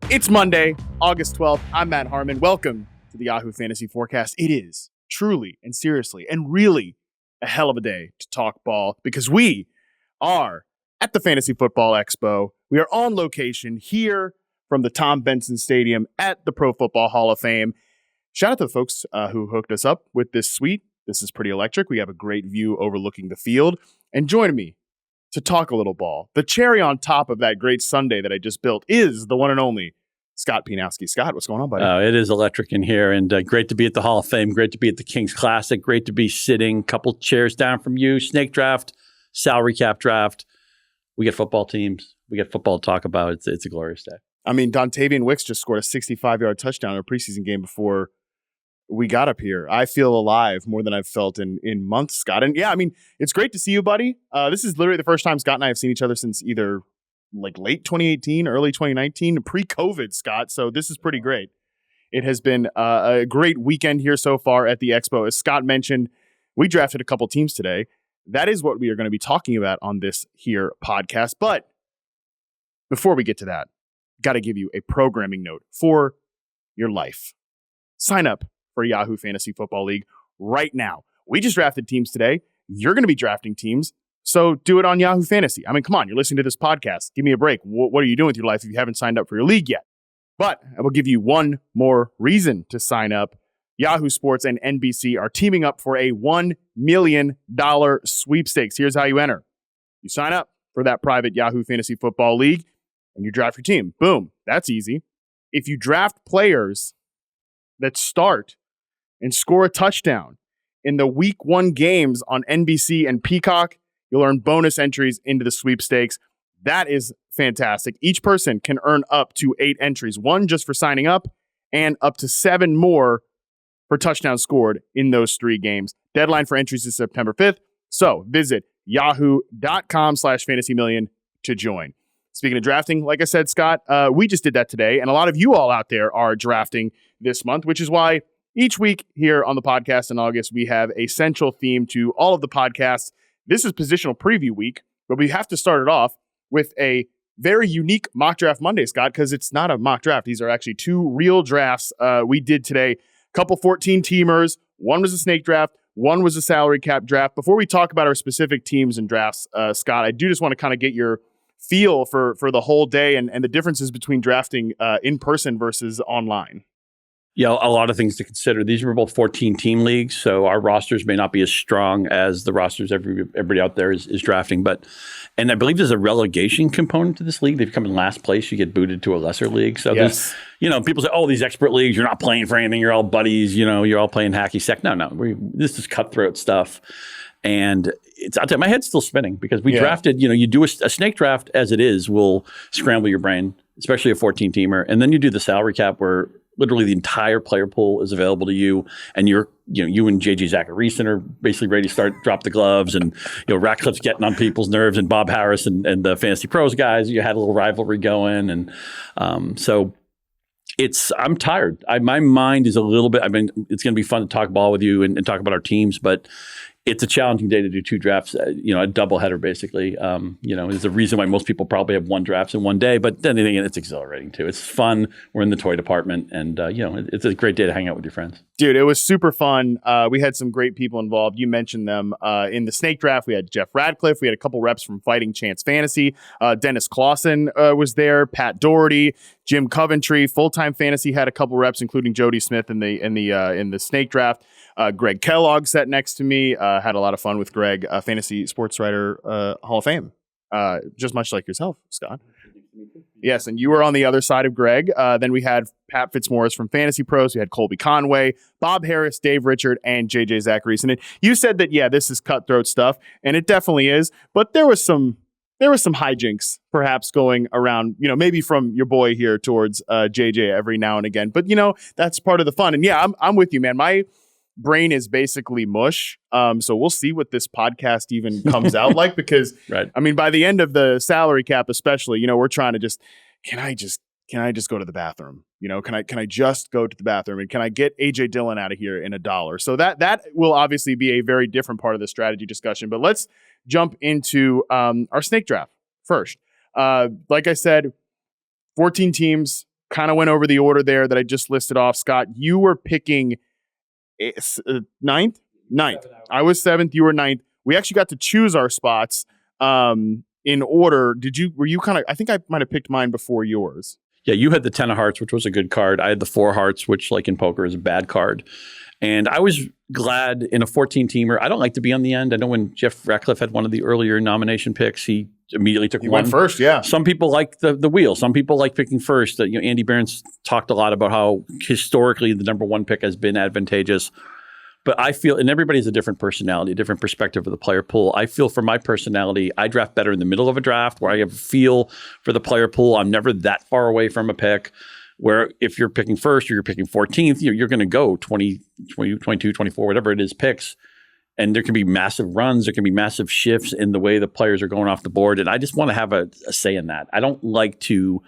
It's Monday, August 12th. I'm Matt Harmon. Welcome to the Yahoo Fantasy Forecast. It is truly and seriously and really a hell of a day to talk ball because we are at the Fantasy Football Expo. We are on location here from the Tom Benson Stadium at the Pro Football Hall of Fame. Shout out to the folks who hooked us up with this suite. This is pretty electric. We have a great view overlooking the field. And join me to talk a little ball. The cherry on top of that great sundae that I just built is the one and only Scott Pianowski. Scott, what's going on, buddy? It is electric in here, and great to be at the Hall of Fame. Great to be at the Kings Classic. Great to be sitting a couple chairs down from you. Snake draft, salary cap draft. We get football teams. We get football to talk about. It's a glorious day. I mean, Dontavian Wicks just scored a 65-yard touchdown in a preseason game before we got up here. I feel alive more than I've felt in months, Scott. And yeah, I mean, it's great to see you, buddy. This is literally the first time Scott and I have seen each other since either like late 2018, early 2019, pre-COVID, Scott. So this is pretty great. It has been a great weekend here so far at the Expo. As Scott mentioned, we drafted a couple teams today. That is what we are going to be talking about on this here podcast. But before we get to that, got to give you a programming note for your life. Sign up for Yahoo Fantasy Football League right now. We just drafted teams today. You're going to be drafting teams. So do it on Yahoo Fantasy. I mean, come on, you're listening to this podcast. Give me a break. What are you doing with your life if you haven't signed up for your league yet? But I will give you one more reason to sign up. Yahoo Sports and NBC are teaming up for a $1 million sweepstakes. Here's how you enter. You sign up for that private Yahoo Fantasy Football League and you draft your team. Boom. That's easy. If you draft players that start and score a touchdown in the week 1 games on NBC and Peacock, you'll earn bonus entries into the sweepstakes. That is fantastic. Each person can earn up to 8 entries, 1 just for signing up and up to 7 more for touchdowns scored in those 3 games. Deadline for entries is September 5th. So visit yahoo.com/fantasymillion to join. Speaking of drafting, like I said, Scott, we just did that today. And a lot of you all out there are drafting this month, which is why each week here on the podcast in August, we have a central theme to all of the podcasts. This is positional preview week, but we have to start it off with a very unique mock draft Monday, Scott, because it's not a mock draft. These are actually 2 real drafts we did today. A couple 14-teamers. One was a snake draft. One was a salary cap draft. Before we talk about our specific teams and drafts, Scott, I do just want to kind of get your feel for the whole day and the differences between drafting in person versus online. Yeah, a lot of things to consider. These are both 14-team leagues, so our rosters may not be as strong as the rosters everybody out there is drafting. And I believe there's a relegation component to this league. If you come in last place, you get booted to a lesser league. So yes. People say, oh, these expert leagues, you're not playing for anything. You're all buddies. You're all playing hacky sack. No. This is cutthroat stuff. And I'll tell you, my head's still spinning because we drafted, you do a snake draft as it is, will scramble your brain, especially a 14-teamer. And then you do the salary cap where literally the entire player pool is available to you, and you and JJ Zacharyson are basically ready to drop the gloves, and Ratcliffe's getting on people's nerves, and Bob Harris and the Fantasy Pros guys. You had a little rivalry going, and so I'm tired. My mind is a little bit. I mean, it's going to be fun to talk ball with you and talk about our teams, but it's a challenging day to do 2 drafts, a doubleheader basically. There's a reason why most people probably have 1 draft in one day, but then again, it's exhilarating too. It's fun. We're in the toy department, and it's a great day to hang out with your friends. Dude, it was super fun. We had some great people involved. You mentioned them in the snake draft. We had Jeff Radcliffe. We had a couple reps from Fighting Chance Fantasy. Dennis Clausen was there. Pat Doherty, Jim Coventry. Full-time Fantasy had a couple reps, including Jody Smith in the snake draft. Greg Kellogg sat next to me. Had a lot of fun with Greg, Fantasy Sports Writer Hall of Fame, just much like yourself, Scott. Yes, and you were on the other side of Greg. Then we had Pat Fitzmaurice from Fantasy Pros. We had Colby Conway, Bob Harris, Dave Richard, and JJ Zacharyson. And you said that, this is cutthroat stuff, and it definitely is. But there was some hijinks perhaps going around, maybe from your boy here towards JJ every now and again. But, that's part of the fun. And I'm with you, man. My brain is basically mush. So we'll see what this podcast even comes out like, because right. I mean, by the end of the salary cap, especially, we're trying to can I just go to the bathroom? Can I just go to the bathroom, and can I get AJ Dillon out of here in $1? So that will obviously be a very different part of the strategy discussion, but let's jump into our snake draft first. Like I said, 14 teams, kind of went over the order there that I just listed off. Scott, you were picking ninth. I was 7th. You were 9th. We actually got to choose our spots in order. Were you kind of, I think I might have picked mine before yours. Yeah, you had the 10 of hearts, which was a good card. I had the 4 hearts, which like in poker is a bad card. And I was glad in a 14-teamer. I don't like to be on the end. I know when Jeff Ratcliffe had one of the earlier nomination picks, he immediately took one. Went first, yeah. Some people like the wheel. Some people like picking first. Andy Barron's talked a lot about how historically the number 1 pick has been advantageous. But I feel, and everybody has a different personality, a different perspective of the player pool. I feel for my personality, I draft better in the middle of a draft where I have a feel for the player pool. I'm never that far away from a pick. Where if you're picking first or you're picking 14th, you're going to go 20, 22, 24, whatever it is, picks. And there can be massive runs. There can be massive shifts in the way the players are going off the board. And I just want to have a say in that. I don't like to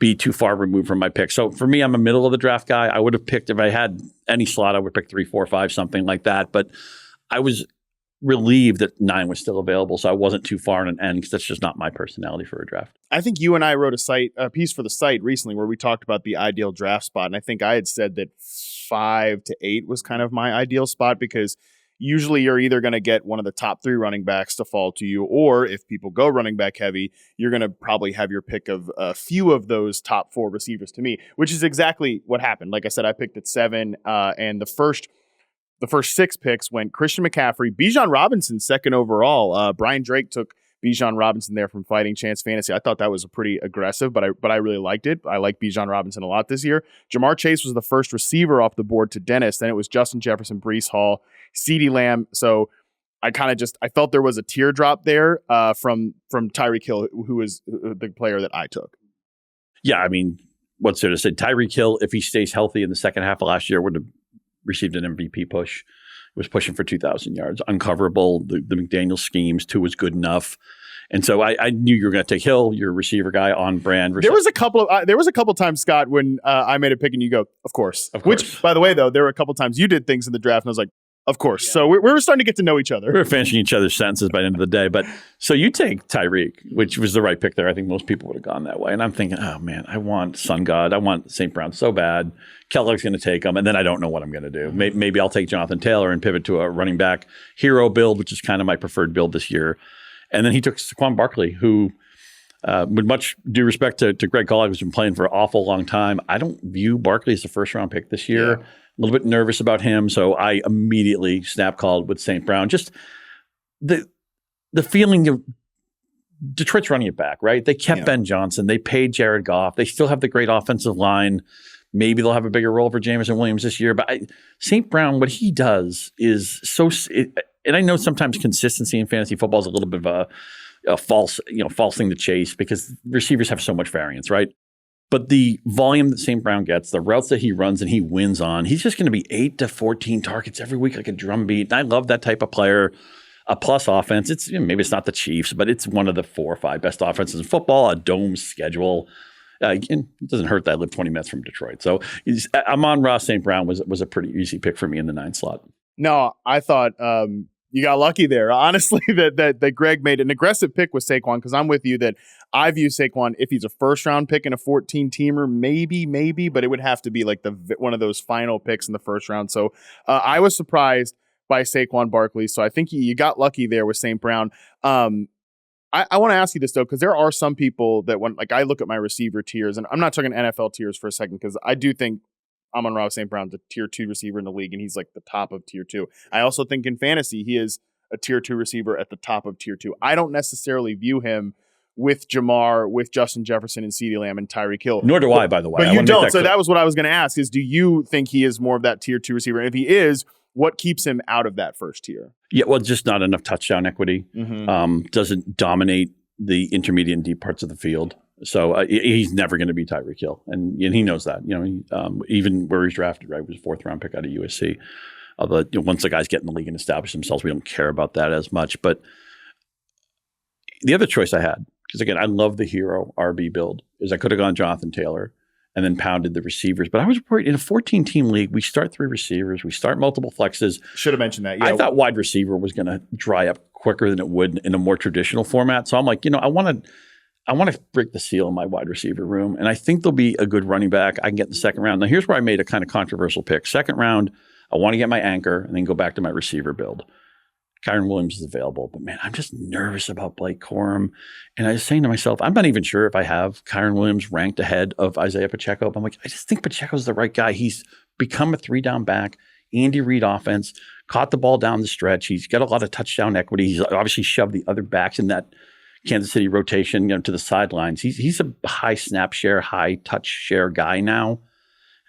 be too far removed from my pick. So for me, I'm a middle of the draft guy. I would have picked, if I had any slot, I would pick 3, 4, 5, something like that. But I was relieved that 9 was still available, so I wasn't too far on an end because that's just not my personality for a draft. I think you and I wrote a piece for the site recently where we talked about the ideal draft spot, and I think I had said that 5 to 8 was kind of my ideal spot because usually you're either going to get one of the top 3 running backs to fall to you, or if people go running back heavy, you're going to probably have your pick of a few of those top 4 receivers to me, which is exactly what happened. Like I said, I picked at 7, and the first 6 picks went Christian McCaffrey, Bijan Robinson, 2nd overall. Brian Drake took Bijan Robinson there from Fighting Chance Fantasy. I thought that was a pretty aggressive, but I really liked it. I like Bijan Robinson a lot this year. Jamar Chase was the first receiver off the board to Dennis. Then it was Justin Jefferson, Breece Hall, CeeDee Lamb. So I felt there was a teardrop there from Tyreek Hill, who was the player that I took. Yeah, I mean, what's there to say? Tyreek Hill, if he stays healthy in the second half of last year, would have received an MVP push. It was pushing for 2,000 yards. Uncoverable. The McDaniel schemes, 2 was good enough. And so I knew you were going to take Hill, your receiver guy, on brand. There was a couple times, Scott, when I made a pick and you go, of course. Which, by the way, though, there were a couple times you did things in the draft and I was like, of course. Yeah. So we were starting to get to know each other. We were finishing each other's sentences by the end of the day. But so you take Tyreek, which was the right pick there. I think most people would have gone that way. And I'm thinking, oh, man, I want Sun God. I want St. Brown so bad. Kellogg's going to take him. And then I don't know what I'm going to do. Maybe I'll take Jonathan Taylor and pivot to a running back hero build, which is kind of my preferred build this year. And then he took Saquon Barkley, who, with much due respect to Greg Kellogg, who's been playing for an awful long time, I don't view Barkley as a first-round pick this year. Yeah. A little bit nervous about him, so I immediately snap called with St. Brown. Just the feeling of Detroit's running it back, right? They kept Ben Johnson. They paid Jared Goff. They still have the great offensive line. Maybe they'll have a bigger role for Jameson Williams this year. But St. Brown, what he does is so and I know sometimes consistency in fantasy football is a little bit of a false thing to chase because receivers have so much variance, right? But the volume that St. Brown gets, the routes that he runs and he wins on, he's just going to be 8 to 14 targets every week like a drumbeat. And I love that type of player. A plus offense. It's maybe it's not the Chiefs, but it's one of the 4 or 5 best offenses in football. A dome schedule. It doesn't hurt that I live 20 minutes from Detroit. So Amon-Ra St. Brown was a pretty easy pick for me in the 9 slot. No, I thought you got lucky there. Honestly, that Greg made an aggressive pick with Saquon because I'm with you that I view Saquon, if he's a first-round pick in a 14-teamer, maybe, but it would have to be like one of those final picks in the first round. So I was surprised by Saquon Barkley. So I think you got lucky there with St. Brown. I want to ask you this, though, because there are some people that I look at my receiver tiers, and I'm not talking NFL tiers for a second, because I do think Amon-Ra St. Brown's a tier 2 receiver in the league, and he's like the top of tier 2. I also think in fantasy, he is a tier 2 receiver at the top of tier 2. I don't necessarily view him with Jamar, with Justin Jefferson and CeeDee Lamb and Tyreek Hill. Nor do I, by the way. But you don't. So that was what I was going to ask is, do you think he is more of that tier 2 receiver? And if he is, what keeps him out of that first tier? Yeah, well, just not enough touchdown equity. Mm-hmm. Doesn't dominate the intermediate and deep parts of the field. So he's never going to be Tyreek Hill. And he knows that. Even where he's drafted, right, was a 4th round pick out of USC. Although once the guys get in the league and establish themselves, we don't care about that as much. But the other choice I had, because again, I love the hero RB build, is I could have gone Jonathan Taylor and then pounded the receivers. But I was worried in a 14-team league, we start 3 receivers, we start multiple flexes. Should have mentioned that. Yeah. I thought wide receiver was going to dry up quicker than it would in a more traditional format. So I'm like, I want to break the seal in my wide receiver room, and I think there'll be a good running back I can get in the second round. Now, here's where I made a kind of controversial pick. Second round, I want to get my anchor and then go back to my receiver build. Kyren Williams is available, but man, I'm just nervous about Blake Corum. And I was saying to myself, I'm not even sure if I have Kyren Williams ranked ahead of Isiah Pacheco. But I'm like, I just think Pacheco's the right guy. He's become a 3-down back, Andy Reid offense, caught the ball down the stretch. He's got a lot of touchdown equity. He's obviously shoved the other backs in that Kansas City rotation, to the sidelines. He's a high snap share, high touch share guy now.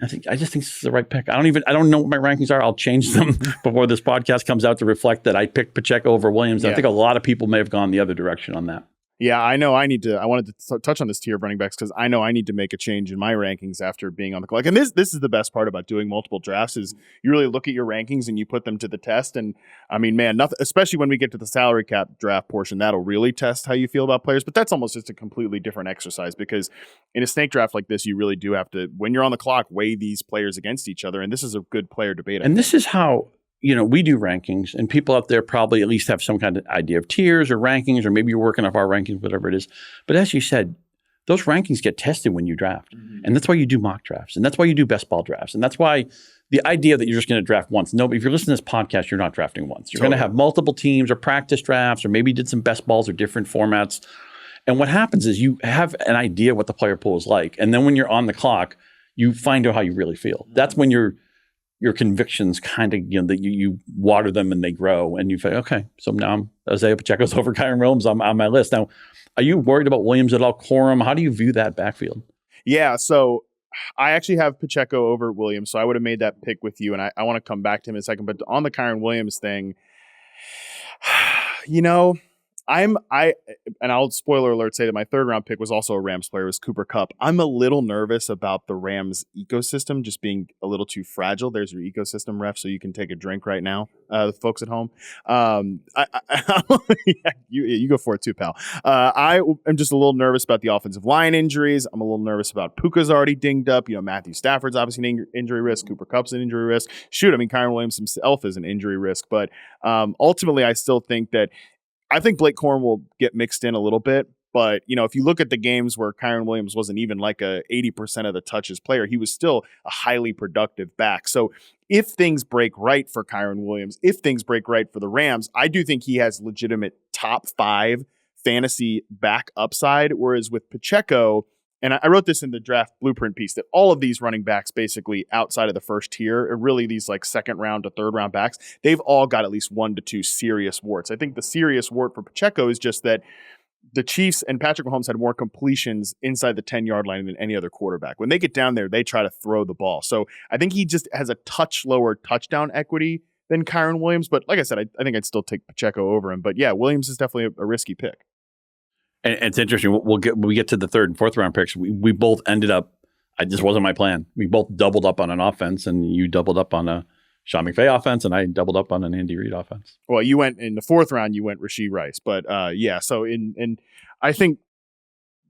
I just think this is the right pick. I don't know what my rankings are. I'll change them before this podcast comes out to reflect that I picked Pacheco over Williams. Yeah. I think a lot of people may have gone the other direction on that. Yeah, I know I wanted to touch on this tier of running backs because I know I need to make a change in my rankings after being on the clock. And this is the best part about doing multiple drafts is you really look at your rankings and you put them to the test. And I mean, man, nothing, especially when we get to the salary cap draft portion, that'll really test how you feel about players. But that's almost just a completely different exercise because in a snake draft like this, you really do have to, when you're on the clock, weigh these players against each other. And this is a good player debate. And this is how we do rankings, and people out there probably at least have some kind of idea of tiers or rankings, or maybe you're working off our rankings, whatever it is. But as you said, those rankings get tested when you draft. Mm-hmm. And that's why you do mock drafts. And that's why you do best ball drafts. And that's why the idea that you're just going to draft once. No, if you're listening to this podcast, you're not drafting once. You're going to have multiple teams or practice drafts, or maybe did some best balls or different formats. And what happens is you have an idea what the player pool is like. And then when you're on the clock, you find out how you really feel. That's when your convictions kind of, that you water them and they grow, and you say, okay, so now Isiah Pacheco's over Kyren Williams on my list. Now, are you worried about Williams at all? Corum, how do you view that backfield? Yeah, so I actually have Pacheco over Williams, so I would have made that pick with you, and I want to come back to him in a second. But on the Kyren Williams thing, and I'll spoiler alert say that my third round pick was also a Rams player, was Cooper Kupp. I'm a little nervous about the Rams ecosystem just being a little too fragile. There's your ecosystem ref, so you can take a drink right now, folks at home. You go for it too, pal. I am just a little nervous about the offensive line injuries. I'm a little nervous about Puka's already dinged up. Matthew Stafford's obviously an injury risk. Cooper Kupp's an injury risk. Kyren Williams himself is an injury risk. But ultimately, I still think that I think Blake Corum will get mixed in a little bit, but if you look at the games where Kyren Williams wasn't even like a 80% of the touches player, he was still a highly productive back. So if things break right for Kyren Williams, if things break right for the Rams, I do think he has legitimate top 5 fantasy back upside. Whereas with Pacheco, and I wrote this in the draft blueprint piece, that all of these running backs basically outside of the first tier, are really these like second round to third round backs, they've all got at least 1 to 2 serious warts. I think the serious wart for Pacheco is just that the Chiefs and Patrick Mahomes had more completions inside the 10-yard line than any other quarterback. When they get down there, they try to throw the ball. So I think he just has a touch lower touchdown equity than Kyren Williams. But like I said, I think I'd still take Pacheco over him. But yeah, Williams is definitely a risky pick. And it's interesting. When we get to the third and fourth round picks, we both ended up. This wasn't my plan. We both doubled up on an offense, and you doubled up on a Sean McVay offense, and I doubled up on an Andy Reid offense. Well, you went in the fourth round. You went Rashee Rice, but yeah. So in I think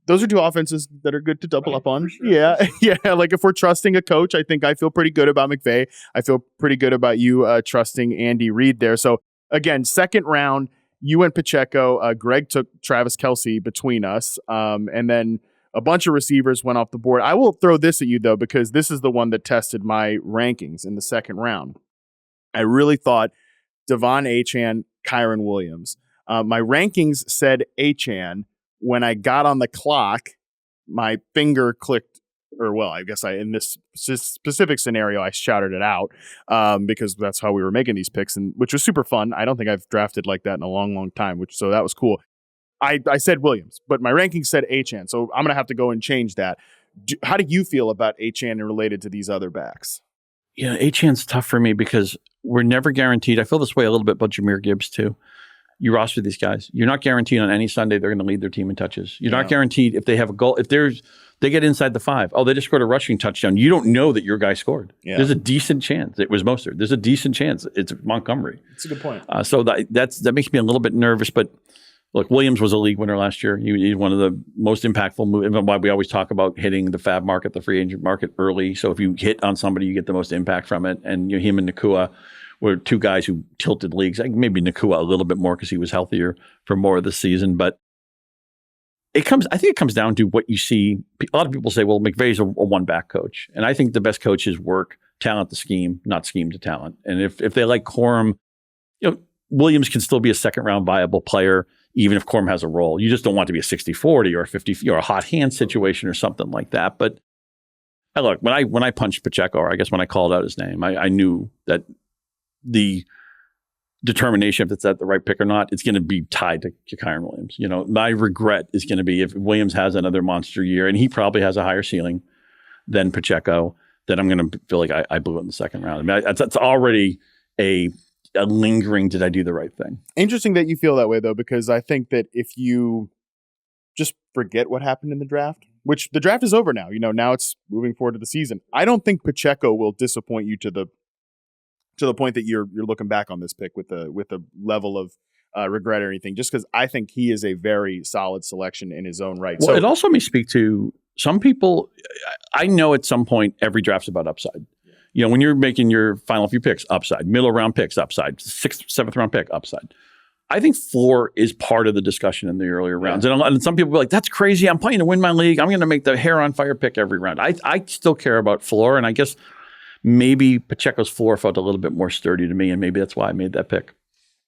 those are two offenses that are good to double up on. Sure. Yeah. Like if we're trusting a coach, I think I feel pretty good about McVay. I feel pretty good about you trusting Andy Reid there. So again, second round. You went Pacheco. Greg took Travis Kelce between us. And then a bunch of receivers went off the board. I will throw this at you, though, because this is the one that tested my rankings in the second round. I really thought Devon Achane, Kyren Williams. My rankings said Achane. When I got on the clock, my finger clicked. I guess in this specific scenario, I shouted it out because that's how we were making these picks, and which was super fun. I don't think I've drafted like that in a long, long time, so that was cool. I said Williams, but my rankings said Achane, so I'm going to have to go and change that. How do you feel about Achane related to these other backs? Achane's tough for me because we're never guaranteed. I feel this way a little bit about Jahmyr Gibbs too. You roster these guys. You're not guaranteed on any Sunday they're going to lead their team in touches. You're not guaranteed if they have a goal. If they get inside the 5. Oh, they just scored a rushing touchdown. You don't know that your guy scored. Yeah. There's a decent chance it was Mostert. There's a decent chance it's Montgomery. That's a good point. So that makes me a little bit nervous. But look, Williams was a league winner last year. He's one of the most impactful moves. Why we always talk about hitting the fab market, the free agent market early. So if you hit on somebody, you get the most impact from it. And him and Nacua were two guys who tilted leagues. Maybe Nacua a little bit more because he was healthier for more of the season. But I think it comes down to what you see. A lot of people say, well, McVay's a one-back coach. And I think the best coaches work talent to scheme, not scheme to talent. And if they like Corum, Williams can still be a second-round viable player, even if Corum has a role. You just don't want to be a 60-40 or a 50, or a hot hand situation or something like that. But look, when I punched Pacheco, or I guess when I called out his name, I knew that the determination if it's at the right pick or not, it's going to be tied to Kyren Williams. My regret is going to be if Williams has another monster year, and he probably has a higher ceiling than Pacheco, then I'm going to feel like I blew it in the second round. I mean, that's already a lingering, did I do the right thing? Interesting that you feel that way, though, because I think that if you just forget what happened in the draft, which the draft is over now, now it's moving forward to the season. I don't think Pacheco will disappoint you to the point that you're looking back on this pick with a level of regret or anything, just because I think he is a very solid selection in his own right. Well, so it also may speak to some people. I know at some point every draft's about upside. When you're making your final few picks, upside, middle round picks, upside, 6th, 7th round pick, upside. I think floor is part of the discussion in the earlier rounds. And some people be like, that's crazy. I'm playing to win my league. I'm going to make the hair on fire pick every round. I still care about floor. And I guess maybe Pacheco's floor felt a little bit more sturdy to me. And maybe that's why I made that pick.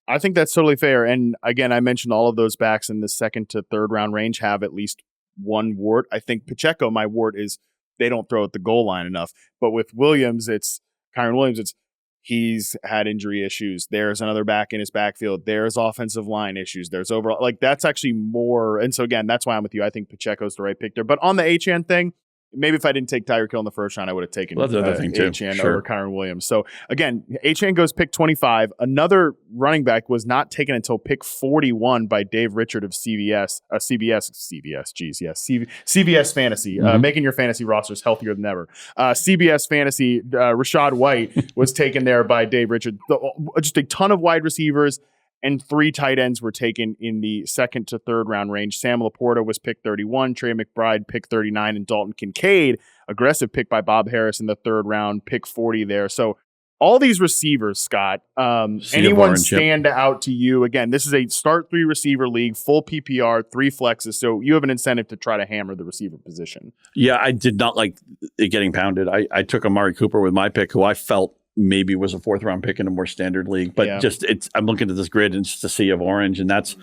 I think that's totally fair. And again, I mentioned all of those backs in the 2nd to 3rd round range have at least one wart. I think Pacheco, my wart is they don't throw at the goal line enough. But with Williams, Kyren Williams, he's had injury issues. There's another back in his backfield. There's offensive line issues. There's overall, that's actually more. And so again, that's why I'm with you. I think Pacheco's the right pick there. But on the Achane thing, maybe if I didn't take Tyreek Hill in the first round, I would have taken Achane over Kyren Williams. So again, Achane goes pick 25. Another running back was not taken until pick 41 by Dave Richard of CBS Fantasy, making your fantasy rosters healthier than ever. CBS Fantasy, Rashad White was taken there by Dave Richard. Just a ton of wide receivers. And 3 tight ends were taken in the 2nd to 3rd round range. Sam Laporta was pick 31, Trey McBride pick 39, and Dalton Kincaid, aggressive pick by Bob Harris in the 3rd round, pick 40 there. So all these receivers, Scott, anyone stand out to you? Again, this is a start 3 receiver league, full PPR, 3 flexes. So you have an incentive to try to hammer the receiver position. Yeah, I did not like it getting pounded. I took Amari Cooper with my pick, who I felt maybe was a 4th round pick in a more standard league, but I'm looking at this grid and it's just a sea of orange. And that's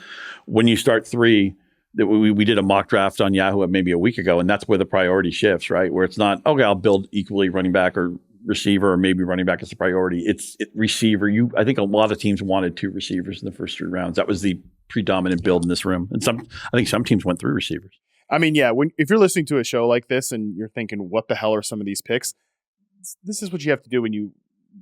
when you start 3 that we did a mock draft on Yahoo maybe a week ago. And that's where the priority shifts, right? Where it's not, okay, I'll build equally running back or receiver, or maybe running back is a priority. It's receiver. I think a lot of teams wanted 2 receivers in the first 3 rounds. That was the predominant build in this room. And I think some teams went 3 receivers. I mean, yeah, if you're listening to a show like this and you're thinking, what the hell are some of these picks? This is what you have to do when you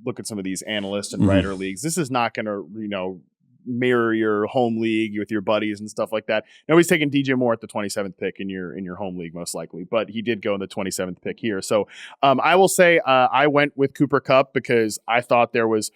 look at some of these analyst and writer leagues. This is not going to, mirror your home league with your buddies and stuff like that. Nobody's taking DJ Moore at the 27th pick in your home league, most likely, but he did go in the 27th pick here. So I will say I went with Cooper Kupp because I thought there was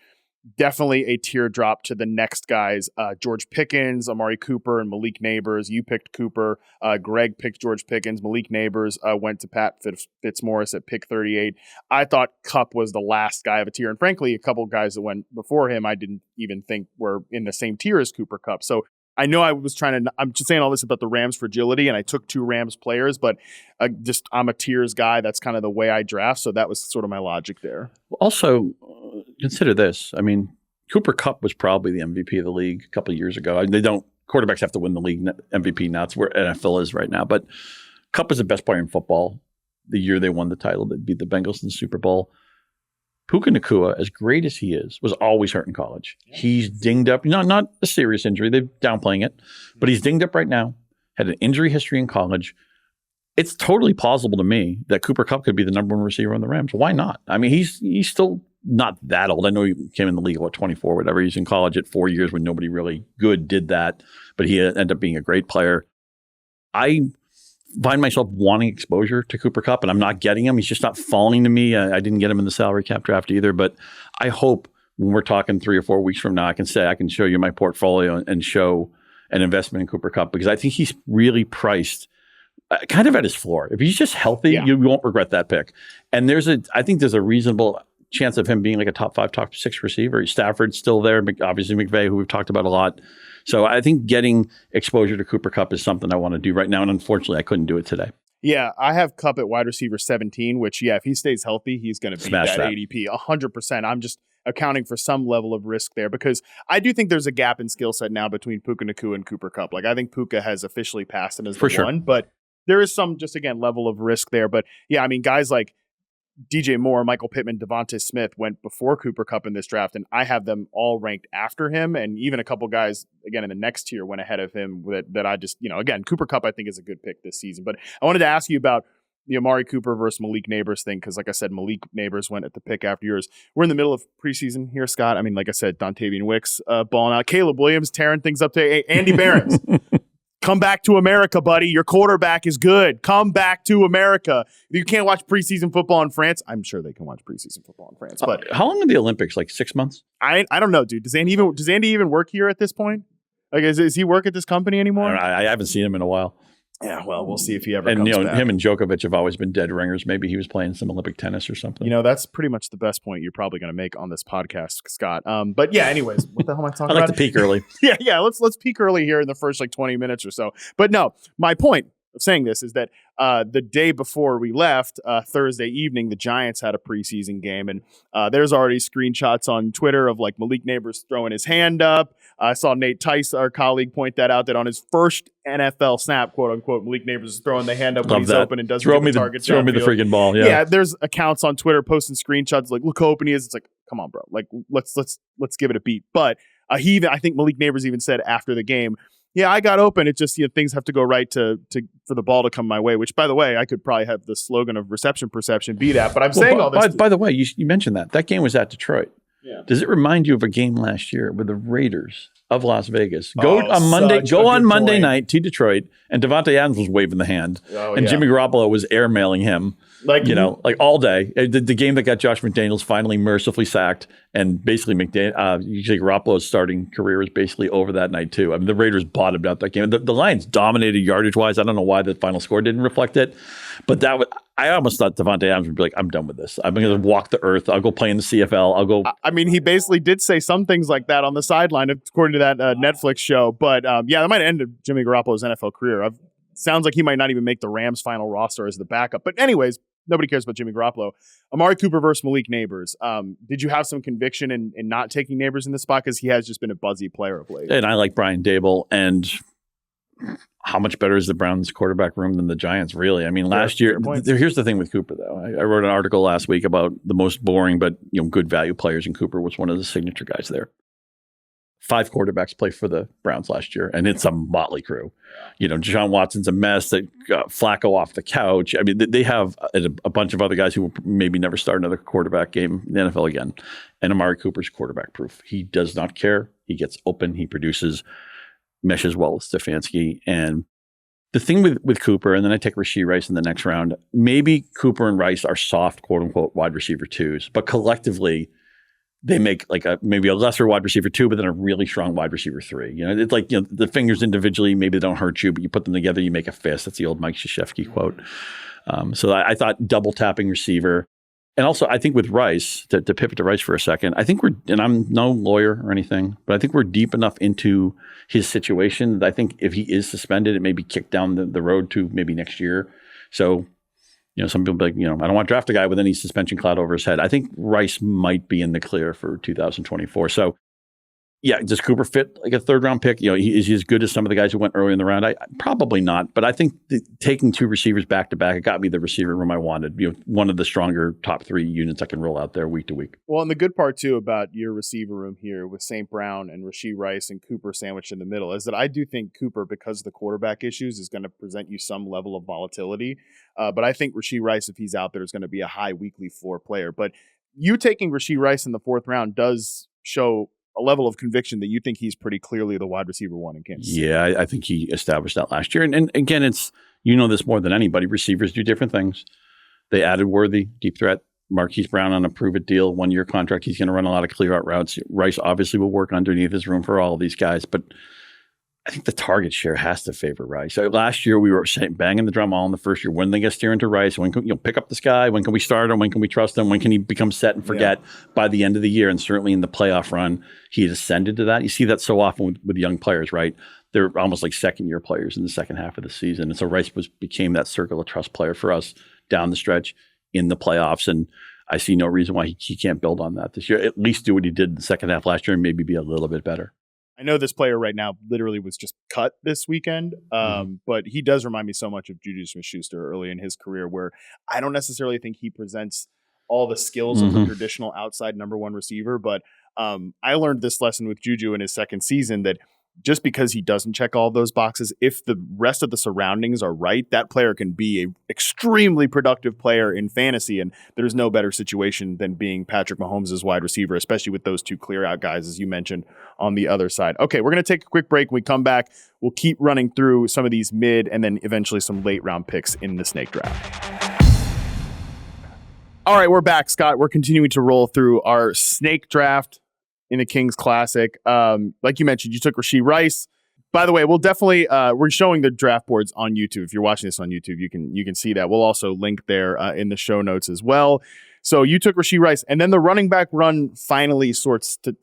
definitely a teardrop to the next guys. George Pickens, Amari Cooper, and Malik Nabers. You picked Cooper. Greg picked George Pickens. Malik Nabers went to Pat Fitzmaurice at pick 38. I thought Kupp was the last guy of a tier. And frankly, a couple of guys that went before him, I didn't even think were in the same tier as Cooper Kupp. So I know I'm just saying all this about the Rams' fragility, and I took 2 Rams players, but I'm a tiers guy. That's kind of the way I draft. So that was sort of my logic there. Also, consider this. I mean, Cooper Kupp was probably the MVP of the league a couple of years ago. Quarterbacks have to win the league MVP now. It's where NFL is right now. But Kupp is the best player in football. The year they won the title, they beat the Bengals in the Super Bowl. Puka Nacua, as great as he is, was always hurt in college. He's dinged up, not a serious injury. They're downplaying it, but he's dinged up right now, had an injury history in college. It's totally plausible to me that Cooper Kupp could be the number 1 receiver on the Rams. Why not? I mean, he's still not that old. I know he came in the league at 24, whatever. He's in college at 4 years when nobody really good did that, but he ended up being a great player. I find myself wanting exposure to Cooper Kupp, and I'm not getting him. He's just not falling to me. I didn't get him in the salary cap draft either, but I hope when we're talking 3 or 4 weeks from now, I can show you my portfolio and show an investment in Cooper Kupp, because I think he's really priced kind of at his floor. If he's just healthy, you won't regret that pick. And I think there's a reasonable chance of him being like a top 5, top 6 receiver. Stafford's still there. Obviously McVay, who we've talked about a lot. So I think getting exposure to Cooper Kupp is something I want to do right now. And unfortunately, I couldn't do it today. Yeah, I have Kupp at wide receiver 17, which, if he stays healthy, he's going to beat that ADP 100%. I'm just accounting for some level of risk there because I do think there's a gap in skill set now between Puka Nacua and Cooper Kupp. Like, I think Puka has officially passed him as the one, but there is some, just again, level of risk there. But yeah, I mean, guys like DJ Moore, Michael Pittman, Devonta Smith went before Cooper Kupp in this draft, and I have them all ranked after him. And even a couple guys, again, in the next tier went ahead of him that I just, again, Cooper Kupp I think is a good pick this season. But I wanted to ask you about the Amari Cooper versus Malik Nabers thing, because like I said, Malik Nabers went at the pick after yours. We're in the middle of preseason here, Scott. I mean, like I said, Dontavian Wicks balling out. Caleb Williams tearing things up today. Hey, Andy Behrens. Come back to America, buddy. Your quarterback is good. Come back to America. If you can't watch preseason football in France, I'm sure they can watch preseason football in France. But how long are the Olympics? Like 6 months? I don't know, dude. Does Andy even work here at this point? Like, is he work at this company anymore? I haven't seen him in a while. Yeah, well, we'll see if he ever comes back. Him and Djokovic have always been dead ringers. Maybe he was playing some Olympic tennis or something. That's pretty much the best point you're probably going to make on this podcast, Scott. But yeah, anyways, what the hell am I talking about? I like to peak early. yeah. Let's peak early here in the first 20 minutes or so. But no, my point of saying this is that the day before we left, Thursday evening, the Giants had a preseason game, and there's already screenshots on Twitter of like Malik Nabers throwing his hand up. I saw Nate Tice, our colleague, point that out, that on his first NFL snap, quote unquote, Malik Nabers is throwing the hand up when he's open and doesn't throw me the freaking ball. Yeah, there's accounts on Twitter posting screenshots like, look how open he is. It's like, come on, bro. Like, let's give it a beat. But I think Malik Nabers even said after the game, yeah, I got open. It just, things have to go right for the ball to come my way, which, by the way, I could probably have the slogan of reception perception be that. But I'm saying all this. By the way, you mentioned that. That game was at Detroit. Yeah. Does it remind you of a game last year with the Raiders of Las Vegas? Go on Monday night to Detroit, and Devontae Adams was waving the hand, and Jimmy Garoppolo was airmailing him, like all day. The game that got Josh McDaniels finally mercifully sacked, and basically Garoppolo's starting career was basically over that night too. I mean, the Raiders bottomed out that game. The Lions dominated yardage wise. I don't know why the final score didn't reflect it, but I almost thought Devontae Adams would be like, I'm done with this. I'm going to walk the earth. I'll go play in the CFL. I'll go. I mean, he basically did say some things like that on the sideline, according to that Netflix show. But that might have ended Jimmy Garoppolo's NFL career. Sounds like he might not even make the Rams' final roster as the backup. But anyways, nobody cares about Jimmy Garoppolo. Amari Cooper versus Malik Nabers. Did you have some conviction in not taking Nabers in this spot? Because he has just been a buzzy player of late. And I like Brian Dable. And how much better is the Browns quarterback room than the Giants, really? I mean, last year, here's the thing with Cooper, though. I wrote an article last week about the most boring but good value players, and Cooper was one of the signature guys there. 5 quarterbacks play for the Browns last year, and it's a motley crew. Deshaun Watson's a mess. That got Flacco off the couch. I mean, they have a bunch of other guys who will maybe never start another quarterback game in the NFL again. And Amari Cooper's quarterback proof. He does not care. He gets open. He produces, meshes well with Stefanski. And the thing with Cooper, and then I take Rashee Rice in the next round, maybe Cooper and Rice are soft, quote unquote, wide receiver 2s, but collectively they make like maybe a lesser wide receiver 2, but then a really strong wide receiver 3. It's like, the fingers individually, maybe they don't hurt you, but you put them together, you make a fist. That's the old Mike Krzyzewski quote. So I thought double tapping receiver. And also, I think with Rice, to pivot to Rice for a second, I think and I'm no lawyer or anything, but I think we're deep enough into his situation that I think if he is suspended, it may be kicked down the road to maybe next year. So, some people be like, I don't want to draft a guy with any suspension cloud over his head. I think Rice might be in the clear for 2024. So, yeah, does Cooper fit like a 3rd-round pick? Is he as good as some of the guys who went early in the round? Probably not. But I think taking 2 receivers back-to-back, it got me the receiver room I wanted. One of the stronger top 3 units I can roll out there week to week. Well, and the good part, too, about your receiver room here with St. Brown and Rashee Rice and Cooper sandwiched in the middle is that I do think Cooper, because of the quarterback issues, is going to present you some level of volatility. But I think Rashee Rice, if he's out there, is going to be a high weekly floor player. But you taking Rashee Rice in the 4th round does show a level of conviction that you think he's pretty clearly the wide receiver 1 in Kansas City. Yeah, I think he established that last year. And again, it's, this more than anybody. Receivers do different things. They added Worthy, deep threat. Marquise Brown on a prove-it deal, 1-year contract. He's going to run a lot of clear-out routes. Rice obviously will work underneath his room for all of these guys. But I think the target share has to favor Rice. So last year we were banging the drum all in the first year. When they get steering to Rice, when can pick up this guy? When can we start him? When can we trust him? When can he become set and forget by the end of the year? And certainly in the playoff run, he had ascended to that. You see that so often with young players, right? They're almost like second-year players in the second half of the season. And so Rice became that circle of trust player for us down the stretch in the playoffs. And I see no reason why he can't build on that this year. At least do what he did in the second half last year and maybe be a little bit better. I know this player right now literally was just cut this weekend, but he does remind me so much of Juju Smith-Schuster early in his career, where I don't necessarily think he presents all the skills of the traditional outside number one receiver. But I learned this lesson with Juju in his second season, that just because he doesn't check all those boxes, if the rest of the surroundings are right, that player can be an extremely productive player in fantasy. And there's no better situation than being Patrick Mahomes' wide receiver, especially with those two clear out guys, as you mentioned, on the other side. Okay, we're going to take a quick break. When we come back, we'll keep running through some of these mid and then eventually some late round picks in the snake draft. All right, we're back, Scott. We're continuing to roll through our snake draft in the Kings Classic. Like you mentioned, you took Rashee Rice. By the way, we'll definitely we're showing the draft boards on YouTube. If you're watching this on YouTube, you can see that. We'll also link there in the show notes as well. So you took Rashee Rice, and then the running back run finally starts to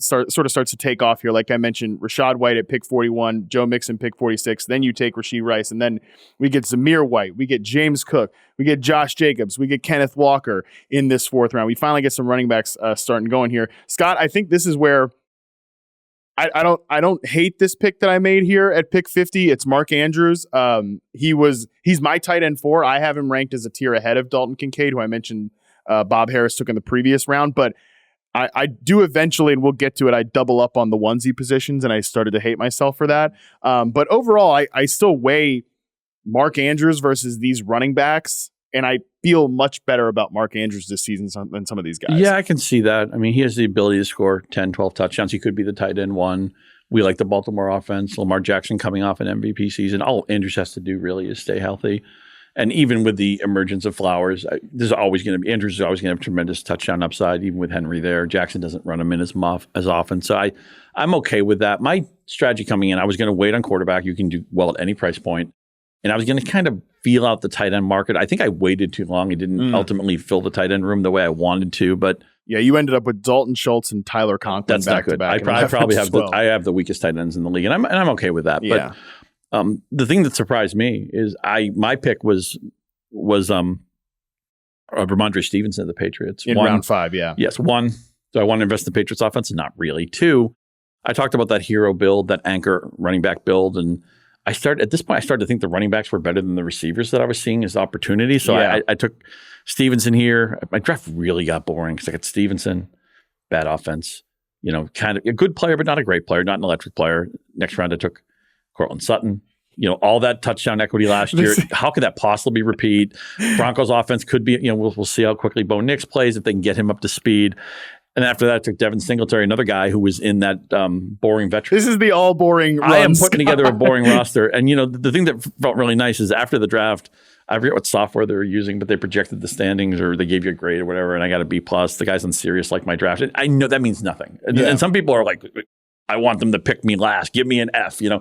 take off here. Like I mentioned, Rachaad White at pick 41, Joe Mixon pick 46. Then you take Rashee Rice, and then we get Zamir White, we get James Cook, we get Josh Jacobs, we get Kenneth Walker in this fourth round. We finally get some running backs starting going here. Scott, I think this is where I don't hate this pick that I made here at pick 50. It's Mark Andrews. He's my tight end 4. I have him ranked as a tier ahead of Dalton Kincaid, who I mentioned Bob Harris took in the previous round, but I do eventually, and we'll get to it, I double up on the onesie positions, and I started to hate myself for that. But overall, I still weigh Mark Andrews versus these running backs, and I feel much better about Mark Andrews this season than some of these guys. Yeah, I can see that. I mean, he has the ability to score 10, 12 touchdowns. He could be the tight end 1. We like the Baltimore offense. Lamar Jackson coming off an MVP season. All Andrews has to do really is stay healthy. And even with the emergence of Flowers, Andrews is always going to have tremendous touchdown upside, even with Henry there. Jackson doesn't run him in as often. So I'm okay with that. My strategy coming in, I was going to wait on quarterback. You can do well at any price point. And I was going to kind of feel out the tight end market. I think I waited too long. I didn't ultimately fill the tight end room the way I wanted to. But yeah, you ended up with Dalton Schultz and Tyler Conklin. That's not good. I probably have I have the weakest tight ends in the league, and I'm okay with that. Yeah. But the thing that surprised me is my pick was Ramondre Stevenson of the Patriots in round 5. Yeah. Yes. 1. Do I want to invest in the Patriots offense? Not really. 2. I talked about that hero build, that anchor running back build, and at this point I started to think the running backs were better than the receivers that I was seeing as opportunities. So I took Stevenson here. My draft really got boring because I got Stevenson, bad offense, kind of a good player but not a great player, not an electric player. Next round I took Cortland Sutton, all that touchdown equity last year. How could that possibly repeat? Broncos offense could be, we'll see how quickly Bo Nix plays, if they can get him up to speed. And after that, I took Devin Singletary, another guy who was in that boring veteran. This is the all boring run. I am putting together a boring roster. And, the thing that felt really nice is after the draft, I forget what software they were using, but they projected the standings or they gave you a grade or whatever, and I got a B+. The guys on Sirius like my draft. And I know that means nothing. And some people are like, I want them to pick me last. Give me an F, Yeah.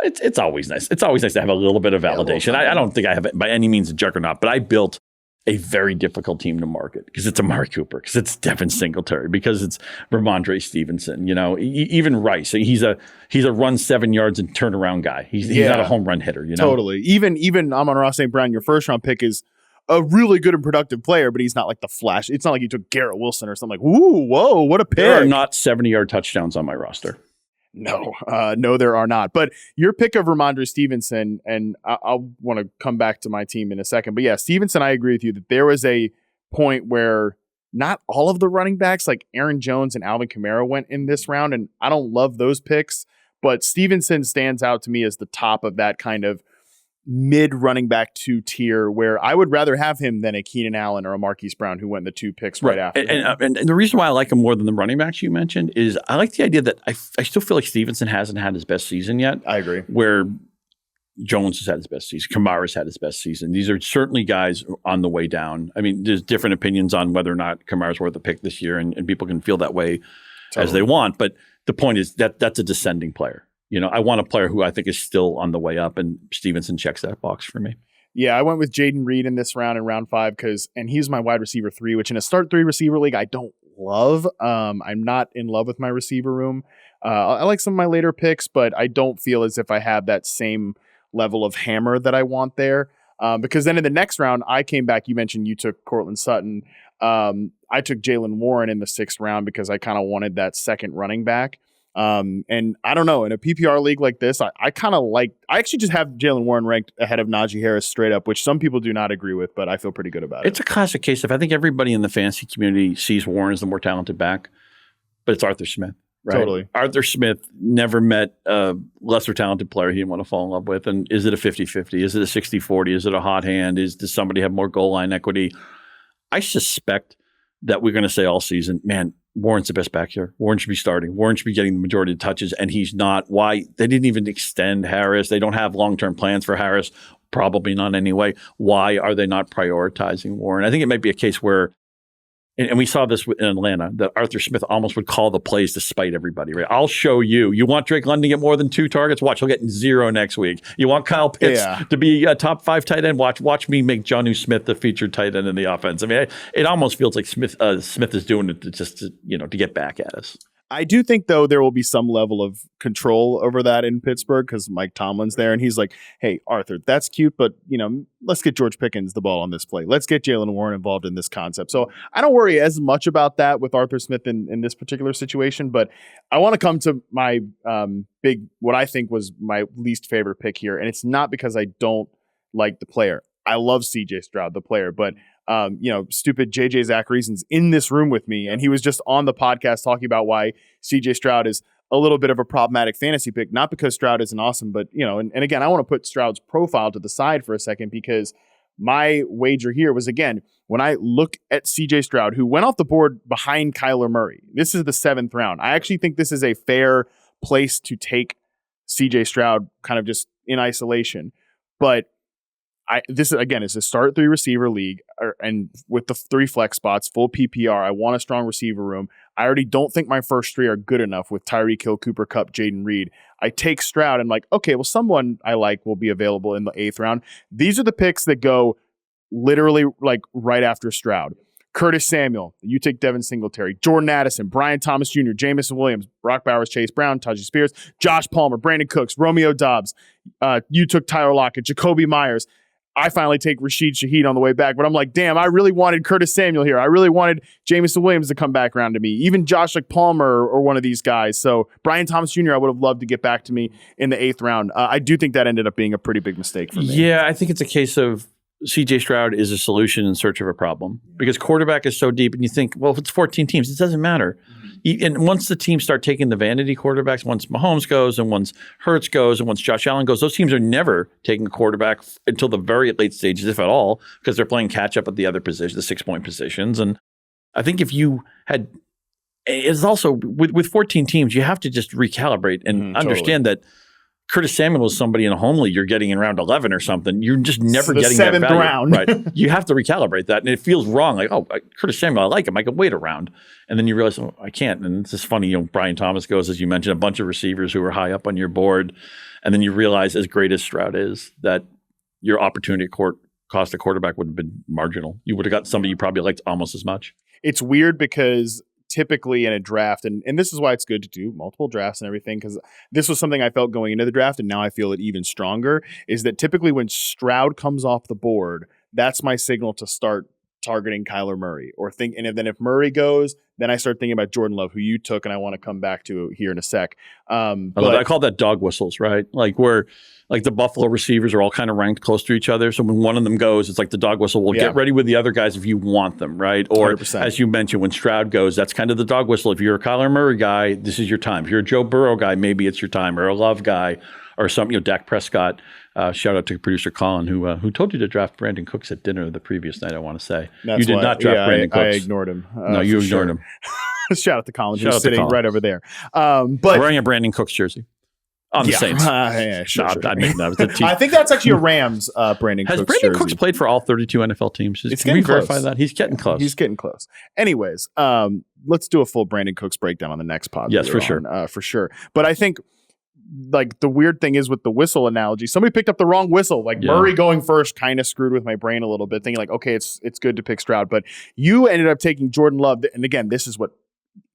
It's always nice. It's always nice to have a little bit of validation. I don't think I have it by any means a juggernaut, but I built a very difficult team to market because it's Amari Cooper, because it's Devin Singletary, because it's Ramondre Stevenson, even Rice. He's a run 7 yards and turnaround guy. He's not a home run hitter, Totally. Even Amon-Ra St. Brown, your first round pick, is a really good and productive player, but he's not like the flash. It's not like you took Garrett Wilson or something like, ooh, whoa, what a pick. There are not 70-yard touchdowns on my roster. No, there are not. But your pick of Ramondre Stevenson, and I'll want to come back to my team in a second. But yeah, Stevenson, I agree with you that there was a point where not all of the running backs like Aaron Jones and Alvin Kamara went in this round, and I don't love those picks. But Stevenson stands out to me as the top of that kind of mid running back 2 tier, where I would rather have him than a Keenan Allen or a Marquise Brown, who went the 2 picks right after. And the reason why I like him more than the running backs you mentioned is I like the idea that I still feel like Stevenson hasn't had his best season yet. I agree. Where Jones has had his best season. Kamara's had his best season. These are certainly guys on the way down. I mean, there's different opinions on whether or not Kamara's worth a pick this year, and people can feel that way as they want. But the point is that that's a descending player. I want a player who I think is still on the way up, and Stevenson checks that box for me. Yeah, I went with Jaden Reed in this round, in round 5, and he's my wide receiver 3, which in a start 3 receiver league, I don't love. I'm not in love with my receiver room. I like some of my later picks, but I don't feel as if I have that same level of hammer that I want there. Because then in the next round, I came back. You mentioned you took Cortland Sutton. I took Jalen Warren in the 6th round because I kind of wanted that second running back. And I don't know, in a PPR league like this, I actually just have Jalen Warren ranked ahead of Najee Harris straight up, which some people do not agree with, but I feel pretty good about it. It's a classic case of, I think everybody in the fantasy community sees Warren as the more talented back, but it's Arthur Smith. Right? Totally. Arthur Smith never met a lesser talented player he didn't want to fall in love with. And is it a 50-50? Is it a 60-40? Is it a hot hand? Does somebody have more goal line equity? I suspect that we're going to say all season, man, Warren's the best back here. Warren should be starting. Warren should be getting the majority of touches, and he's not. Why? They didn't even extend Harris. They don't have long-term plans for Harris, probably not anyway. Why are they not prioritizing Warren? I think it might be a case where, and we saw this in Atlanta, that Arthur Smith almost would call the plays to spite everybody, right? I'll show you. You want Drake London to get more than 2 targets? Watch, he'll get 0 next week. You want Kyle Pitts to be a top 5 tight end? Watch me make Jonnu Smith the featured tight end in the offense. I mean, it almost feels like Smith is doing it to get back at us. I do think, though, there will be some level of control over that in Pittsburgh because Mike Tomlin's there, and he's like, hey, Arthur, that's cute, but, let's get George Pickens the ball on this play. Let's get Jalen Warren involved in this concept. So I don't worry as much about that with Arthur Smith in this particular situation, but I want to come to my what I think was my least favorite pick here, and it's not because I don't like the player. I love CJ Stroud, the player, but stupid JJ Zachary's in this room with me, and he was just on the podcast talking about why CJ Stroud is a little bit of a problematic fantasy pick, not because Stroud isn't awesome, but, and again, I want to put Stroud's profile to the side for a second because my wager here was, again, when I look at CJ Stroud, who went off the board behind Kyler Murray, this is the 7th round. I actually think this is a fair place to take CJ Stroud kind of just in isolation, but this is a start 3 receiver league, and with the 3 flex spots, full PPR. I want a strong receiver room. I already don't think my first 3 are good enough with Tyreek Hill, Cooper Kupp, Jaden Reed. I take Stroud and okay, well, someone I like will be available in the 8th round. These are the picks that go literally right after Stroud. Curtis Samuel, you take Devin Singletary, Jordan Addison, Brian Thomas Jr., Jamison Williams, Brock Bowers, Chase Brown, Tajee Spears, Josh Palmer, Brandon Cooks, Romeo Doubs. You took Tyler Lockett, Jacoby Myers. I finally take Rashid Shaheed on the way back, but I'm like, damn, I really wanted Curtis Samuel here. I really wanted Jamison Williams to come back around to me. Even Josh Palmer or one of these guys. So Brian Thomas Jr., I would have loved to get back to me in the 8th round. I do think that ended up being a pretty big mistake for me. Yeah, I think it's a case of CJ Stroud is a solution in search of a problem because quarterback is so deep, and you think, well, if it's 14 teams, it doesn't matter. And once the teams start taking the vanity quarterbacks, once Mahomes goes and once Hurts goes and once Josh Allen goes, those teams are never taking a quarterback until the very late stages, if at all, because they're playing catch up at the other position, the 6-point positions. And I think if you had, it's also with 14 teams, you have to just recalibrate and understand that Curtis Samuel is somebody in a home league you're getting in round 11 or something. You're just never getting that value. 7th round. Right. You have to recalibrate that. And it feels wrong. Like, Curtis Samuel, I like him. I can wait a round. And then you realize, I can't. And it's just funny, Brian Thomas goes, as you mentioned, a bunch of receivers who are high up on your board. And then you realize, as great as Stroud is, that your opportunity cost a quarterback would have been marginal. You would have got somebody you probably liked almost as much. It's weird because typically in a draft, and this is why it's good to do multiple drafts and everything, because this was something I felt going into the draft, and now I feel it even stronger, is that typically when Stroud comes off the board, that's my signal to start targeting Kyler Murray and then if Murray goes, then I start thinking about Jordan Love, who you took, and I want to come back to here in a sec. I call that dog whistles, right? Where the Buffalo receivers are all kind of ranked close to each other. So when one of them goes, it's like the dog whistle. Well, get ready with the other guys if you want them, right? Or 100%. As you mentioned, when Stroud goes, that's kind of the dog whistle. If you're a Kyler Murray guy, this is your time. If you're a Joe Burrow guy, maybe it's your time, or a Love guy, or something. Dak Prescott. Shout out to producer Colin, who told you to draft Brandon Cooks at dinner the previous night. I want to say you did not draft Brandon Cooks. I ignored him. No, you ignored him. Shout out to Colin, who's sitting right over there. But wearing a Brandon Cooks jersey on the Saints. Sure. I think that's actually a Rams Brandon Cooks jersey. Has Brandon Cooks played for all 32 NFL teams? Can we verify that? He's getting close. He's getting close. Anyways, let's do a full Brandon Cooks breakdown on the next pod. Yes, for sure. For sure. But I think like the weird thing is with the whistle analogy, somebody picked up the wrong whistle. Like Murray going first kind of screwed with my brain a little bit, thinking like, okay, it's good to pick Stroud, but you ended up taking Jordan Love. And again, this is what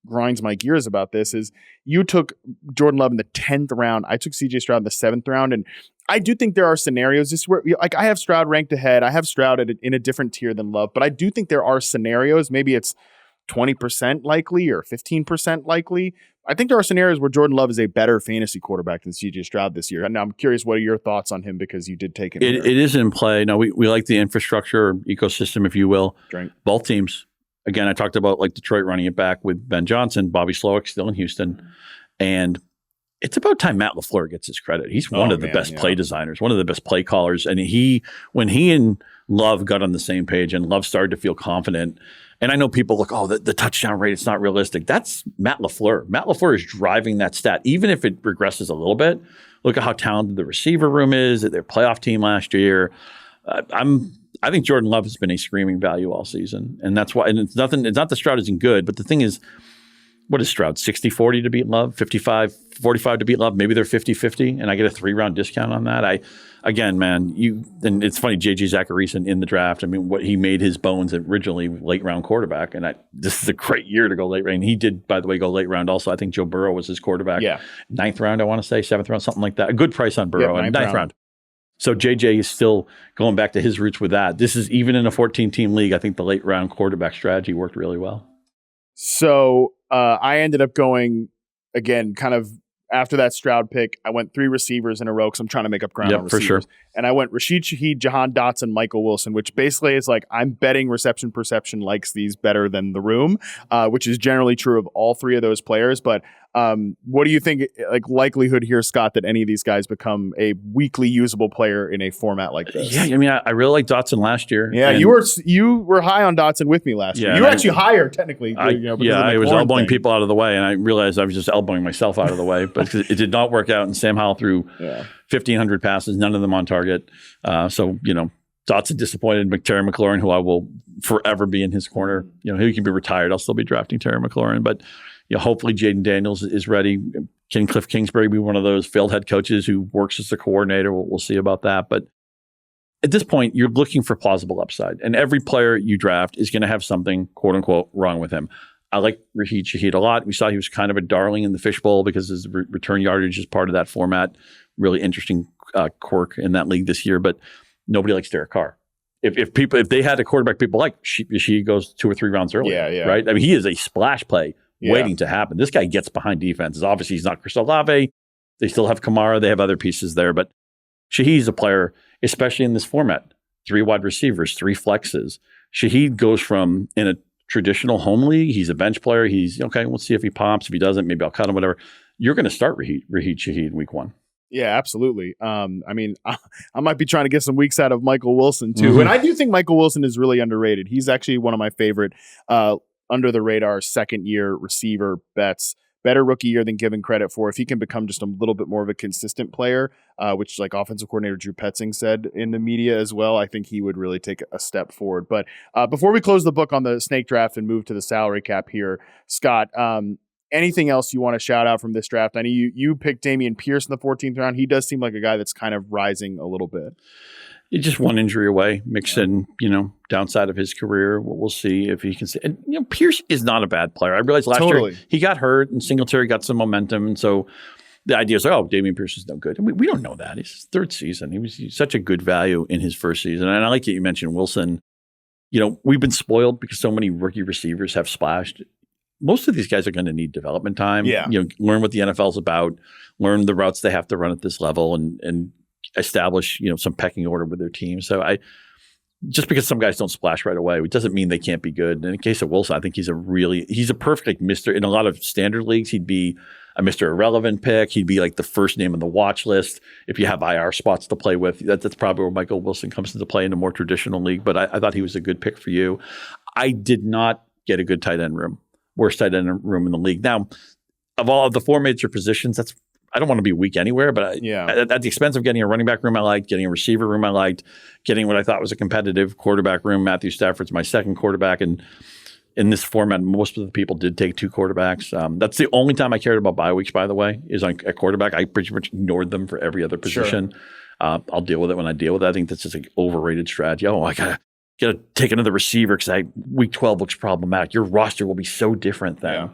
grinds my gears about this is you took Jordan Love in the 10th round. I took CJ Stroud in the 7th round. And I do think there are scenarios this where like I have Stroud ranked ahead. I have Stroud in a different tier than Love, but I do think there are scenarios. Maybe it's 20% likely or 15% likely. I think there are scenarios where Jordan Love is a better fantasy quarterback than CJ Stroud this year. And I'm curious, what are your thoughts on him because you did take him? It is in play. Now, we like the infrastructure ecosystem, if you will. Right. Both teams. Again, I talked about like Detroit running it back with Ben Johnson, Bobby Slowick still in Houston. And it's about time Matt LaFleur gets his credit. He's one of the best play designers, one of the best play callers. And when he and Love got on the same page and Love started to feel confident, and I know people look, the touchdown rate, it's not realistic. That's Matt LaFleur. Matt LaFleur is driving that stat, even if it regresses a little bit. Look at how talented the receiver room is, their playoff team last year. I think Jordan Love has been a screaming value all season. And that's why, and it's not that Stroud isn't good, but the thing is, what is Stroud, 60-40 to beat Love, 55-45 to beat Love? Maybe they're 50-50, and I get a 3-round discount on that. And it's funny, J.J. Zacharyson in the draft. I mean, what he made his bones originally late round quarterback, and this is a great year to go late round. He did, by the way, go late round also. I think Joe Burrow was his quarterback. Yeah. 9th round, I want to say, 7th round, something like that. A good price on Burrow, and 9th round. So JJ is still going back to his roots with that. This is even in a 14-team league. I think the late round quarterback strategy worked really well. So I ended up going, again, kind of after that Stroud pick, I went 3 receivers in a row because I'm trying to make up ground on receivers. For sure. And I went Rashid Shaheed, Jahan Dotson, Michael Wilson, which basically is like I'm betting reception perception likes these better than the room, which is generally true of all 3 of those players. But what do you think, like likelihood here, Scott, that any of these guys become a weekly usable player in a format like this? Yeah, I mean, I really liked Dotson last year. Yeah, you were high on Dotson with me last year. You were actually higher technically. I was elbowing people out of the way, and I realized I was just elbowing myself out of the way. But it did not work out, and Sam Howell threw 1,500 passes, none of them on target. So Dotson disappointed. Terry McLaurin, who I will forever be in his corner. He can be retired. I'll still be drafting Terry McLaurin, but. Hopefully Jaden Daniels is ready. Can Cliff Kingsbury be one of those failed head coaches who works as the coordinator? We'll see about that. But at this point, you're looking for plausible upside. And every player you draft is going to have something, quote unquote, wrong with him. I like Rashid Shaheed a lot. We saw he was kind of a darling in the fishbowl because his return yardage is part of that format. Really interesting quirk in that league this year. But nobody likes Derek Carr. If they had a quarterback people like, Shaheed goes 2 or 3 rounds early. Yeah. Right? I mean, he is a splash play. Waiting to happen. This guy gets behind defenses. Obviously, he's not Chris Olave. They still have Kamara. They have other pieces there. But Shaheed's a player, especially in this format. 3 wide receivers, 3 flexes. Shaheed goes from, in a traditional home league, he's a bench player. He's, okay, we'll see if he pops. If he doesn't, maybe I'll cut him, whatever. You're going to start Rashid Shaheed week 1. Yeah, absolutely. I mean, I might be trying to get some weeks out of Michael Wilson, too. Mm-hmm. And I do think Michael Wilson is really underrated. He's actually one of my favorite under the radar second-year receiver bets. Better rookie year than given credit for. If he can become just a little bit more of a consistent player, which like offensive coordinator Drew Petzing said in the media as well, I think he would really take a step forward. But before we close the book on the snake draft and move to the salary cap here, Scott, anything else you want to shout out from this draft? I know you picked Dameon Pierce in the 14th round. He does seem like a guy that's kind of rising a little bit. He's just one injury away, mixed in, downside of his career. We'll see if he can see. And, Pierce is not a bad player. I realized last year he got hurt and Singletary got some momentum. And so the idea is like, Dameon Pierce is no good. And we don't know that. It's his 3rd season. He's such a good value in his 1st season. And I like that you mentioned Wilson. We've been spoiled because so many rookie receivers have splashed. Most of these guys are going to need development time. Yeah. Learn what the NFL is about, learn the routes they have to run at this level and establish, some pecking order with their team. So just because some guys don't splash right away, it doesn't mean they can't be good. And in the case of Wilson, I think he's a perfect Mr. In a lot of standard leagues, he'd be a Mr. Irrelevant pick. He'd be like the first name on the watch list. If you have IR spots to play with, that's probably where Michael Wilson comes into play in a more traditional league. But I thought he was a good pick for you. I did not get a good tight end room. Worst tight end room in the league. Now, of all of the 4 major positions, I don't want to be weak anywhere, but at the expense of getting a running back room I liked, getting a receiver room I liked, getting what I thought was a competitive quarterback room. Matthew Stafford's my second quarterback. And in this format, most of the people did take 2 quarterbacks. That's the only time I cared about bye weeks, by the way, is at quarterback. I pretty much ignored them for every other position. Sure. I'll deal with it when I deal with it. I think that's just an overrated strategy. Oh, I gotta take another receiver because week 12 looks problematic. Your roster will be so different then. Yeah.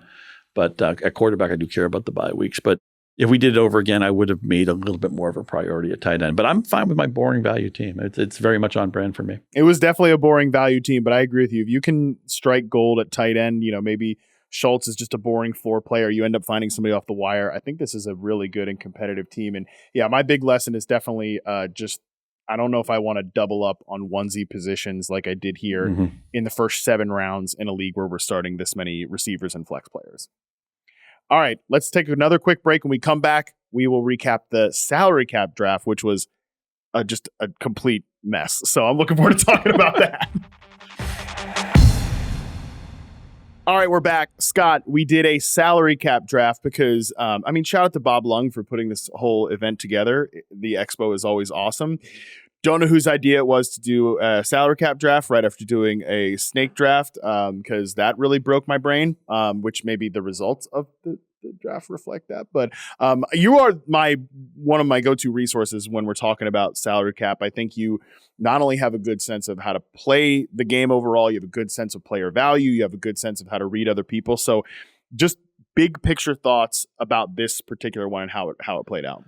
But at quarterback, I do care about the bye weeks. But if we did it over again, I would have made a little bit more of a priority at tight end. But I'm fine with my boring value team. It's very much on brand for me. It was definitely a boring value team, but I agree with you. If you can strike gold at tight end, maybe Schultz is just a boring floor player. You end up finding somebody off the wire. I think this is a really good and competitive team. And yeah, my big lesson is definitely just I don't know if I want to double up on onesie positions like I did here in the first 7 rounds in a league where we're starting this many receivers and flex players. All right, let's take another quick break. When we come back, we will recap the salary cap draft, which was just a complete mess. So I'm looking forward to talking about that. All right, we're back. Scott, we did a salary cap draft because, shout out to Bob Lung for putting this whole event together. The expo is always awesome. Don't know whose idea it was to do a salary cap draft right after doing a snake draft, because that really broke my brain, which maybe the results of the draft reflect that. But you are one of my go-to resources when we're talking about salary cap. I think you not only have a good sense of how to play the game overall, you have a good sense of player value, you have a good sense of how to read other people. So just big picture thoughts about this particular one and how it played out.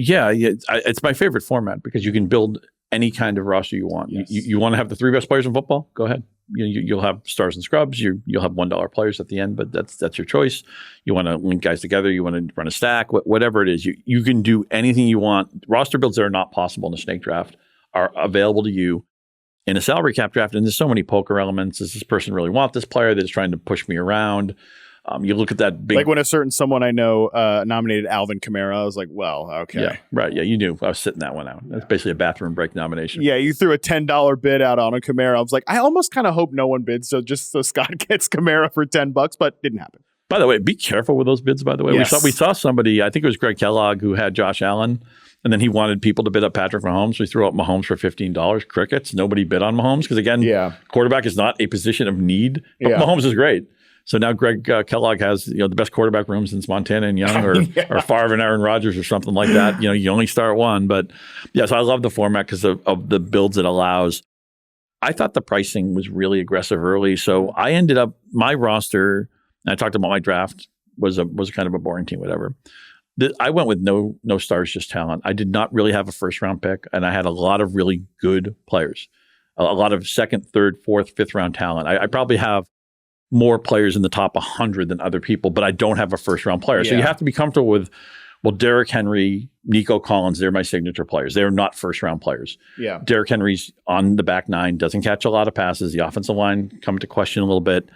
Yeah, it's my favorite format because you can build any kind of roster you want. Yes. You want to have the 3 best players in football? Go ahead. You'll have stars and scrubs. You'll have $1 players at the end, but that's your choice. You want to link guys together. You want to run a stack. Whatever it is, you can do anything you want. Roster builds that are not possible in a snake draft are available to you in a salary cap draft. And there's so many poker elements. Does this person really want this player? They're just trying to push me around. You look at that big... Like when a certain someone I know nominated Alvin Kamara, I was like, well, okay. Yeah, right. Yeah, you knew. I was sitting that one out. That's basically a bathroom break nomination. Yeah, you threw a $10 bid out on a Kamara. I was like, I almost kind of hope no one bids, so Scott gets Kamara for $10, but didn't happen. By the way, be careful with those bids, by the way. Yes. We saw somebody, I think it was Greg Kellogg, who had Josh Allen, and then he wanted people to bid up Patrick Mahomes. So he threw out Mahomes for $15. Crickets. Nobody bid on Mahomes because, again, quarterback is not a position of need. But Mahomes is great. So now Greg Kellogg has the best quarterback room since Montana and Young, or Favre and Aaron Rodgers, or something like that. You only start one, but so I love the format because of the builds it allows. I thought the pricing was really aggressive early, so I ended up my roster. And I talked about my draft was kind of a boring team, whatever. I went with no stars, just talent. I did not really have a first round pick, and I had a lot of really good players, a lot of second, third, fourth, fifth round talent. I probably have more players in the top 100 than other people, but I don't have a first round player. So you have to be comfortable with, Derrick Henry, Nico Collins, they're my signature players. They're not first round players. Yeah. Derrick Henry's on the back 9, doesn't catch a lot of passes. The offensive line come to question a little bit.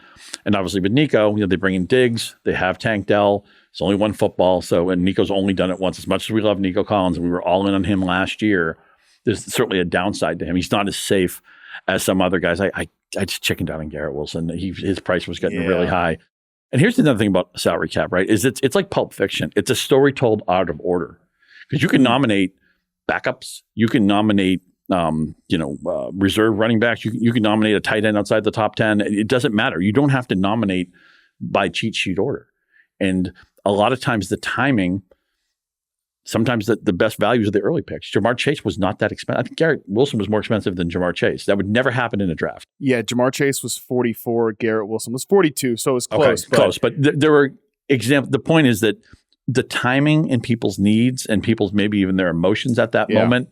And obviously with Nico, they bring in Diggs, they have Tank Dell. It's only one football. And Nico's only done it once. As much as we love Nico Collins and we were all in on him last year, there's certainly a downside to him. He's not as safe as some other guys. I just chickened out on Garrett Wilson. His price was getting really high. And here's another thing about salary cap, right? Is it's like Pulp Fiction. It's a story told out of order. Because you can nominate backups. You can nominate, reserve running backs. You can nominate a tight end outside the top 10. It doesn't matter. You don't have to nominate by cheat sheet order. And a lot of times the timing, sometimes the best values are the early picks. Jamar Chase was not that expensive. I think Garrett Wilson was more expensive than Jamar Chase. That would never happen in a draft. Yeah, Jamar Chase was 44. Garrett Wilson was 42. So it was close. Okay, close. But there were examples. The point is that the timing and people's needs and people's maybe even their emotions at that moment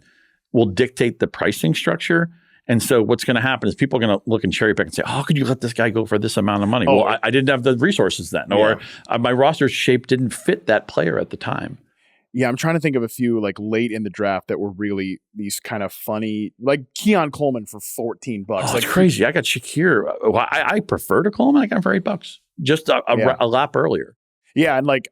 will dictate the pricing structure. And so what's going to happen is people are going to look and cherry pick and say, how could you let this guy go for this amount of money? Well, I didn't have the resources then. Or my roster shape didn't fit that player at the time. Yeah, I'm trying to think of a few like late in the draft that were really these kind of funny, like Keon Coleman for $14. Oh, it's crazy. I got Shakir. I prefer to Coleman. I got him for $8, just a lap earlier. Yeah, and like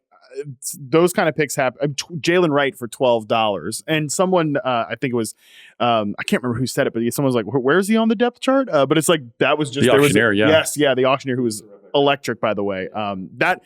those kind of picks happen. Jalen Wright for $12, and someone I think it was I can't remember who said it, but someone was like, "Where is he on the depth chart?" But it's like that was just the auctioneer. Yes, the auctioneer who was electric, by the way. That.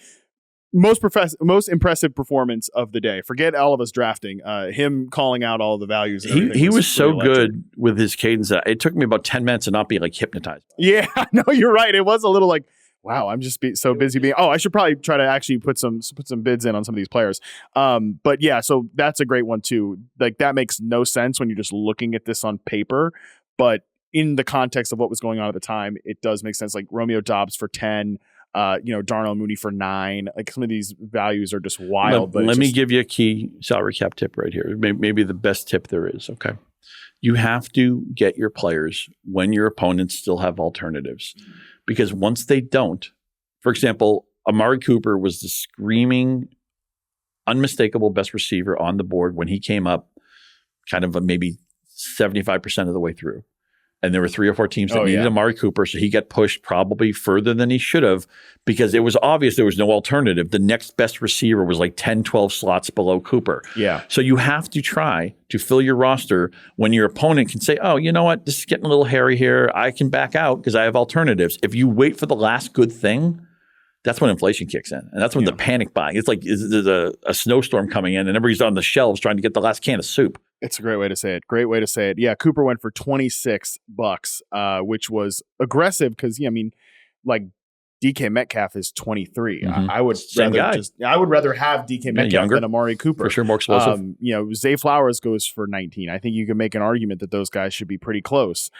most impressive performance of the day. Forget all of us drafting. Him calling out all the values. He was so good with his cadence that it took me about 10 minutes to not be like hypnotized. Yeah, no, you're right. It was a little like, wow, I'm just so busy being. Oh, I should probably try to actually put some bids in on some of these players. But yeah, so that's a great one too. Like that makes no sense when you're just looking at this on paper, but in the context of what was going on at the time, it does make sense. Like Romeo Doubs for 10. Darnell Mooney for 9. Like some of these values are just wild. Let me give you a key salary cap tip right here. Maybe the best tip there is. Okay. You have to get your players when your opponents still have alternatives. Because once they don't, for example, Amari Cooper was the screaming, unmistakable best receiver on the board when he came up kind of maybe 75% of the way through. And there were 3 or 4 teams that needed Amari Cooper, so he got pushed probably further than he should have because it was obvious there was no alternative. The next best receiver was like 10, 12 slots below Cooper. Yeah. So you have to try to fill your roster when your opponent can say, oh, you know what, this is getting a little hairy here. I can back out because I have alternatives. If you wait for the last good thing, that's when inflation kicks in. And that's when the panic buying. It's like there's a snowstorm coming in and everybody's on the shelves trying to get the last can of soup. It's a great way to say it. Great way to say it. Yeah, Cooper went for $26, which was aggressive because, like DK Metcalf is 23. Mm-hmm. I would rather have DK Metcalf than Amari Cooper. For sure, more explosive. Zay Flowers goes for 19. I think you can make an argument that those guys should be pretty close.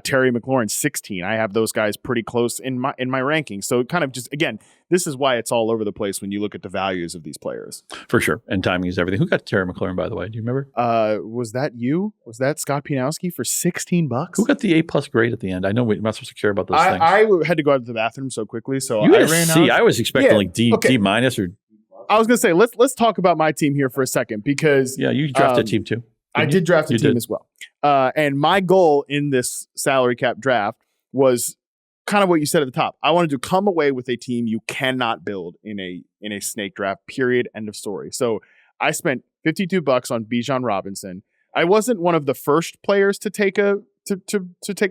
Terry McLaurin 16. I have those guys pretty close in my ranking. So it kind of just, again, this is why it's all over the place when you look at the values of these players. For sure. And timing is everything. Who got Terry McLaurin, by the way? Do you remember? Was that you? Was that Scott Pianowski for $16? Who got the A+ grade at the end? I know we're not supposed to care about those things. I had to go out to the bathroom so quickly, so you I ran out. I was expecting like D minus or. I was going to say let's talk about my team here for a second because you drafted a team too. I did draft a team as well, and my goal in this salary cap draft was kind of what you said at the top. I wanted to come away with a team you cannot build in a snake draft. Period. End of story. So I spent $52 on Bijan Robinson. I wasn't one of the first players to take a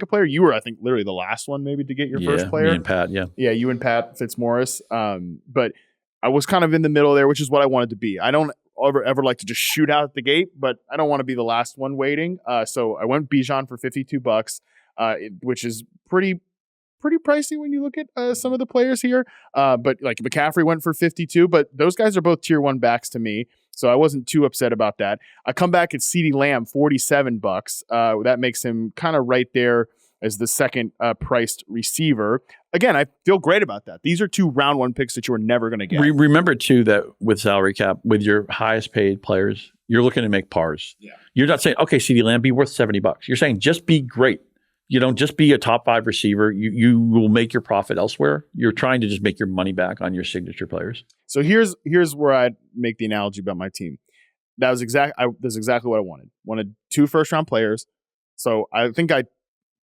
player. You were, I think, literally the last one maybe to get your first player. Me and Pat, yeah, you and Pat Fitzmaurice. But I was kind of in the middle there, which is what I wanted to be. I don't ever like to just shoot out the gate, but I don't want to be the last one waiting. So I went Bijan for $52, which is pretty pricey when you look at some of the players here. But like McCaffrey went for 52, but those guys are both tier 1 backs to me. So I wasn't too upset about that. I come back at CeeDee Lamb, $47. That makes him kind of right there as the second priced receiver. Again, I feel great about that. These are 2 round 1 picks that you are never going to get. Remember too that with salary cap, with your highest paid players, you're looking to make pars. Yeah. You're not saying, okay, CeeDee Lamb, be worth $70. You're saying just be great. Just be a top 5 receiver. You will make your profit elsewhere. You're trying to just make your money back on your signature players. So here's where I'd make the analogy about my team. That's exactly what I wanted. Wanted 2 first-round players. So I think I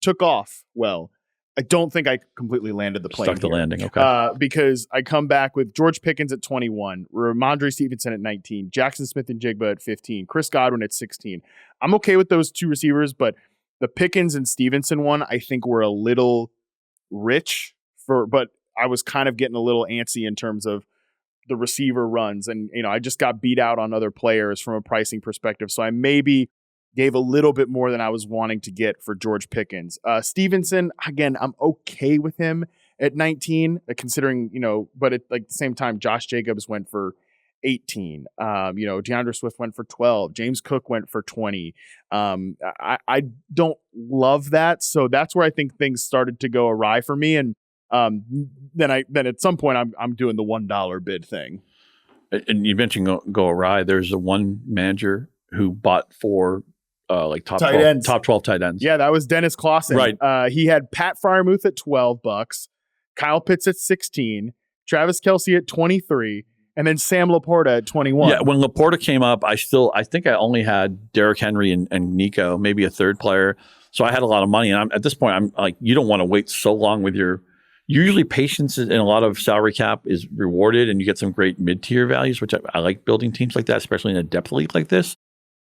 took off well. I don't think I completely landed the plane. Stuck the landing, okay. Because I come back with George Pickens at 21, Ramondre Stevenson at 19, Jackson Smith-Njigba at 15, Chris Godwin at 16. I'm okay with those 2 receivers, but the Pickens and Stevenson one, I think were a little rich but I was kind of getting a little antsy in terms of the receiver runs. And, I just got beat out on other players from a pricing perspective. So I maybe gave a little bit more than I was wanting to get for George Pickens. Stevenson, again, I'm okay with him at 19, considering, but at the same time, Josh Jacobs went for 18. DeAndre Swift went for 12. James Cook went for 20. I don't love that. So that's where I think things started to go awry for me. And then at some point I'm doing the $1 bid thing. And you mentioned go awry. There's a one manager who bought 4 top 12 tight ends. Yeah, that was Dennis Clausen. Right. He had Pat Freiermuth at $12, Kyle Pitts at 16, Travis Kelce at 23. And then Sam Laporta at 21. Yeah, when Laporta came up, I think I only had Derrick Henry and Nico, maybe a third player. So I had a lot of money. And at this point, I'm like, you don't want to wait so long with usually patience in a lot of salary cap is rewarded and you get some great mid-tier values, which I like building teams like that, especially in a depth league like this.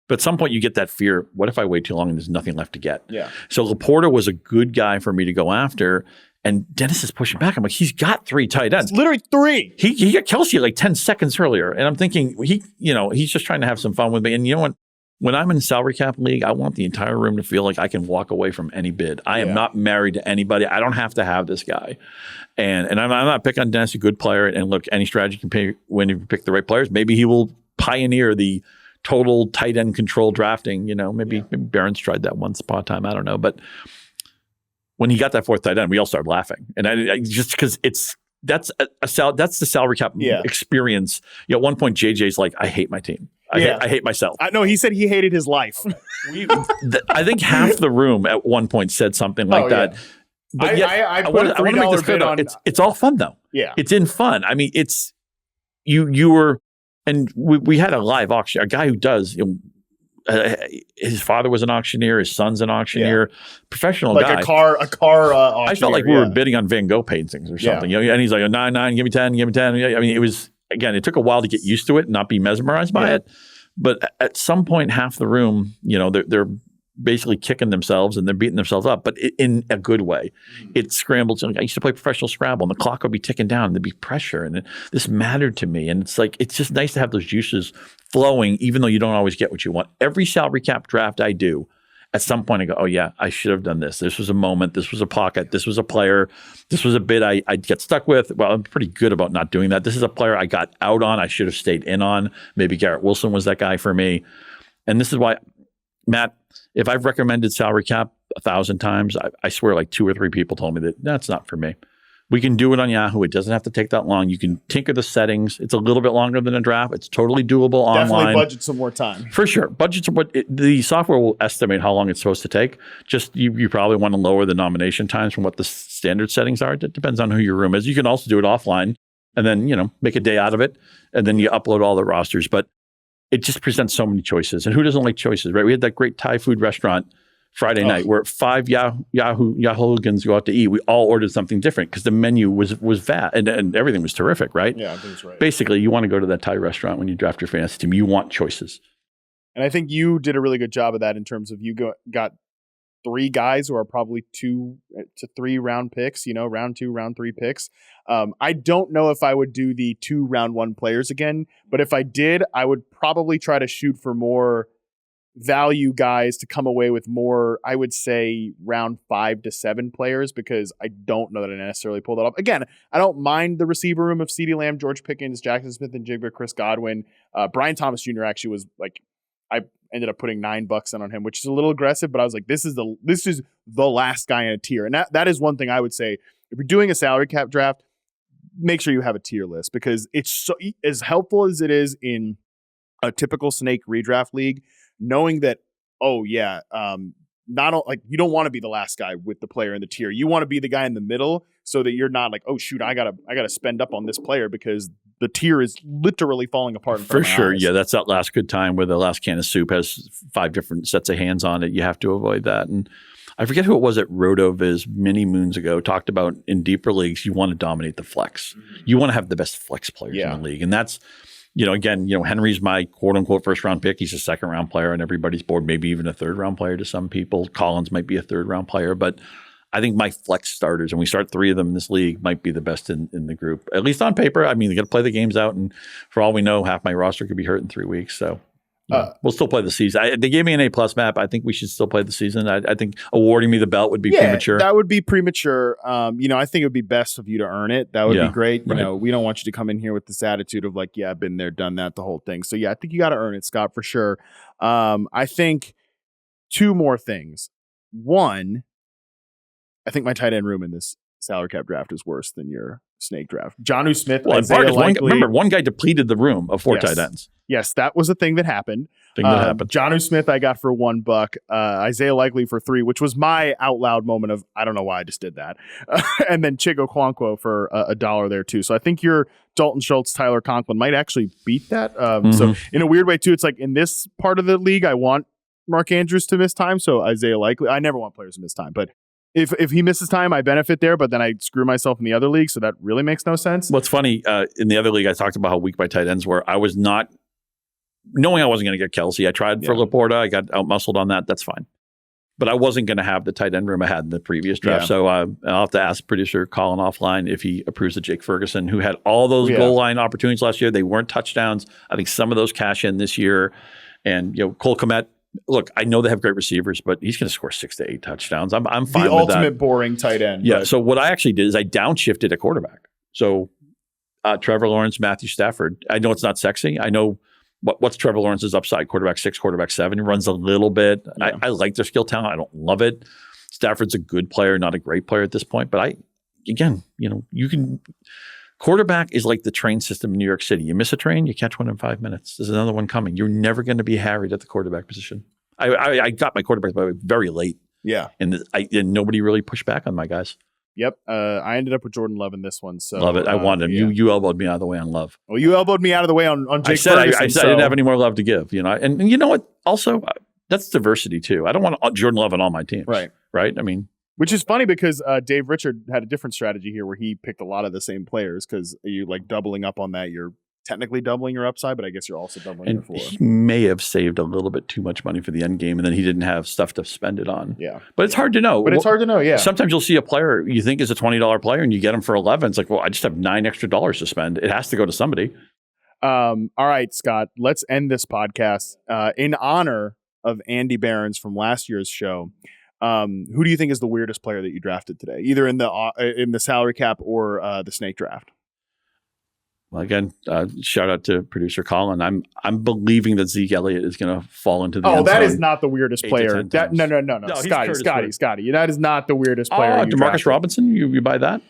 But at some point you get that fear, what if I wait too long and there's nothing left to get? Yeah. So Laporta was a good guy for me to go after. And Dennis is pushing back. I'm like, he's got 3 tight ends. It's literally 3. He got Kelsey like 10 seconds earlier. And I'm thinking, he's just trying to have some fun with me. And you know what? When I'm in salary cap league, I want the entire room to feel like I can walk away from any bid. I am not married to anybody. I don't have to have this guy. And I'm not picking on Dennis, a good player. And look, any strategy can pay when you pick the right players. Maybe he will pioneer the total tight end control drafting. Maybe Barron's tried that once upon a time. I don't know. But when he got that 4th tight end, we all started laughing. And I just because that's the salary cap experience. At one point, JJ's like, I hate my team. I hate myself. No, he said he hated his life. I think half the room at one point said something like that. But I put a $3 bid on. It's all fun though. Yeah, it's in fun. I mean, it's you were, and we had a live auction. A guy who does. His father was an auctioneer. His son's an auctioneer. Professional guy. Like a car. Auctioneer, I felt like we were bidding on Van Gogh paintings or something. And he's like, 9, give me 10, give me 10. I mean, it was. Again, it took a while to get used to it and not be mesmerized by it. But at some point, half the room, they're basically kicking themselves and they're beating themselves up, but in a good way. It scrambled. I used to play professional Scrabble and the clock would be ticking down and there'd be pressure. And this mattered to me. And it's just nice to have those juices flowing, even though you don't always get what you want. Every salary cap draft I do, at some point I go, oh yeah, I should have done this. This was a moment. This was a pocket. This was a player. This was a bid I'd get stuck with. Well, I'm pretty good about not doing that. This is a player I got out on. I should have stayed in on. Maybe Garrett Wilson was that guy for me. And this is why, Matt, if I've recommended salary cap 1,000 times, I swear like 2 or 3 people told me that that's not for me. We can do it on Yahoo. It doesn't have to take that long. You can tinker the settings. It's a little bit longer than a draft. It's totally doable online. Definitely budget some more time. For sure. Budgets are the software will estimate how long it's supposed to take. Just you probably want to lower the nomination times from what the standard settings are. It depends on who your room is. You can also do it offline and then, make a day out of it. And then you upload all the rosters. But it just presents so many choices. And who doesn't like choices, right? We had that great Thai food restaurant Friday night where 5 Yahooligans go out to eat. We all ordered something different because the menu was vast and everything was terrific, right? Yeah, I think that's right. Basically, you want to go to that Thai restaurant when you draft your fantasy team. You want choices. And I think you did a really good job of that in terms of got 3 guys who are probably 2 to 3 round picks, round 2, round 3 picks. I don't know if I would do the 2 round 1 players again, but if I did, I would probably try to shoot for more value guys to come away with more, I would say round 5 to 7 players, because I don't know that I necessarily pull that off. Again, I don't mind the receiver room of CeeDee Lamb, George Pickens, Jackson Smith and Jigba, Chris Godwin. Brian Thomas Jr. actually was like, I ended up putting $9 on him, which is a little aggressive, but I was like, this is the last guy in a tier. And that is one thing I would say. If you're doing a salary cap draft, make sure you have a tier list, because it's so as helpful as it is in a typical snake redraft league, knowing that, not like you don't want to be the last guy with the player in the tier. You want to be the guy in the middle so that you're not like, oh shoot, I gotta spend up on this player because the tier is literally falling apart in front of my eyes. Yeah, that's that last good time where the last can of soup has 5 different sets of hands on it. You have to avoid that. And I forget who it was at RotoViz many moons ago talked about in deeper leagues, you want to dominate the flex. You want to have the best flex players in the league. And that's, again, Henry's my quote unquote first round pick. He's a second round player on everybody's board, maybe even a third round player to some people. Collins might be a third round player, but I think my flex starters, and we start 3 of them in this league, might be the best in the group, at least on paper. I mean, they got to play the games out, and for all we know, half my roster could be hurt in 3 weeks. So we'll still play the season. They gave me an A+ map. I think we should still play the season. I think awarding me the belt would be premature. That would be premature. I think it would be best of you to earn it. That would be great. We don't want you to come in here with this attitude of like, I've been there, done that, the whole thing. So I think you got to earn it, Scott, for sure. I think 2 more things. One, I think my tight end room in this salary cap draft is worse than your snake draft. Jonnu Smith. Well, remember, one guy depleted the room of 4 tight ends. Yes, that was a thing that happened. Jonnu Smith I got for $1. Isaiah Likely for 3, which was my out loud moment of, I don't know why I just did that. And then Chico Kwonkwo for $1 there too. So I think your Dalton Schultz, Tyler Conklin might actually beat that. So in a weird way too, it's like in this part of the league, I want Mark Andrews to miss time. So Isaiah Likely, I never want players to miss time, but if he misses time, I benefit there, but then I screw myself in the other league, so that really makes no sense. What's funny, in the other league, I talked about how weak my tight ends were. I was not, knowing I wasn't going to get Kelsey, I tried for Laporta. I got out-muscled on that. That's fine. But I wasn't going to have the tight end room I had in the previous draft. So I'll have to ask producer Colin offline if he approves of Jake Ferguson, who had all those goal line opportunities last year. They weren't touchdowns. I think some of those cash in this year. And Cole Kmet, look, I know they have great receivers, but he's going to score 6 to 8 touchdowns. I'm fine with that. The ultimate boring tight end. Yeah. So what I actually did is I downshifted a quarterback. So Trevor Lawrence, Matthew Stafford. I know it's not sexy. I know what's Trevor Lawrence's upside? Quarterback 6, quarterback 7. He runs a little bit. Yeah. I like their skill talent. I don't love it. Stafford's a good player, not a great player at this point. But you can. Quarterback is like the train system in New York City. You miss a train, you catch one in 5 minutes. There's another one coming. You're never going to be harried at the quarterback position. I got my quarterback by the way, very late. Yeah, and nobody really pushed back on my guys. Yep. I ended up with Jordan Love in this one. So love it. I wanted him. Yeah. You elbowed me out of the way on Love. Well, you elbowed me out of the way on Jake Ferguson. I said I didn't have any more love to give. And you know what? Also, that's diversity too. I don't want Jordan Love on all my teams. Right. I mean, which is funny because Dave Richard had a different strategy here where he picked a lot of the same players because you like doubling up on that. You're technically doubling your upside, but I guess you're also doubling your floor. He may have saved a little bit too much money for the end game, and then he didn't have stuff to spend it on. Yeah. But it's hard to know. Yeah. Sometimes you'll see a player you think is a $20 player and you get him for 11. It's like, well, I just have $9 extra to spend. It has to go to somebody. All right, Scott, let's end this podcast in honor of Andy Behrens from last year's show. Who do you think is the weirdest player that you drafted today, either in the salary cap or the snake draft? Well, again, shout out to producer Colin. I'm believing that Zeke Elliott is going to fall into the end that zone is not the weirdest player. No. Scotty. That is not the weirdest player. DeMarcus Robinson, you buy that?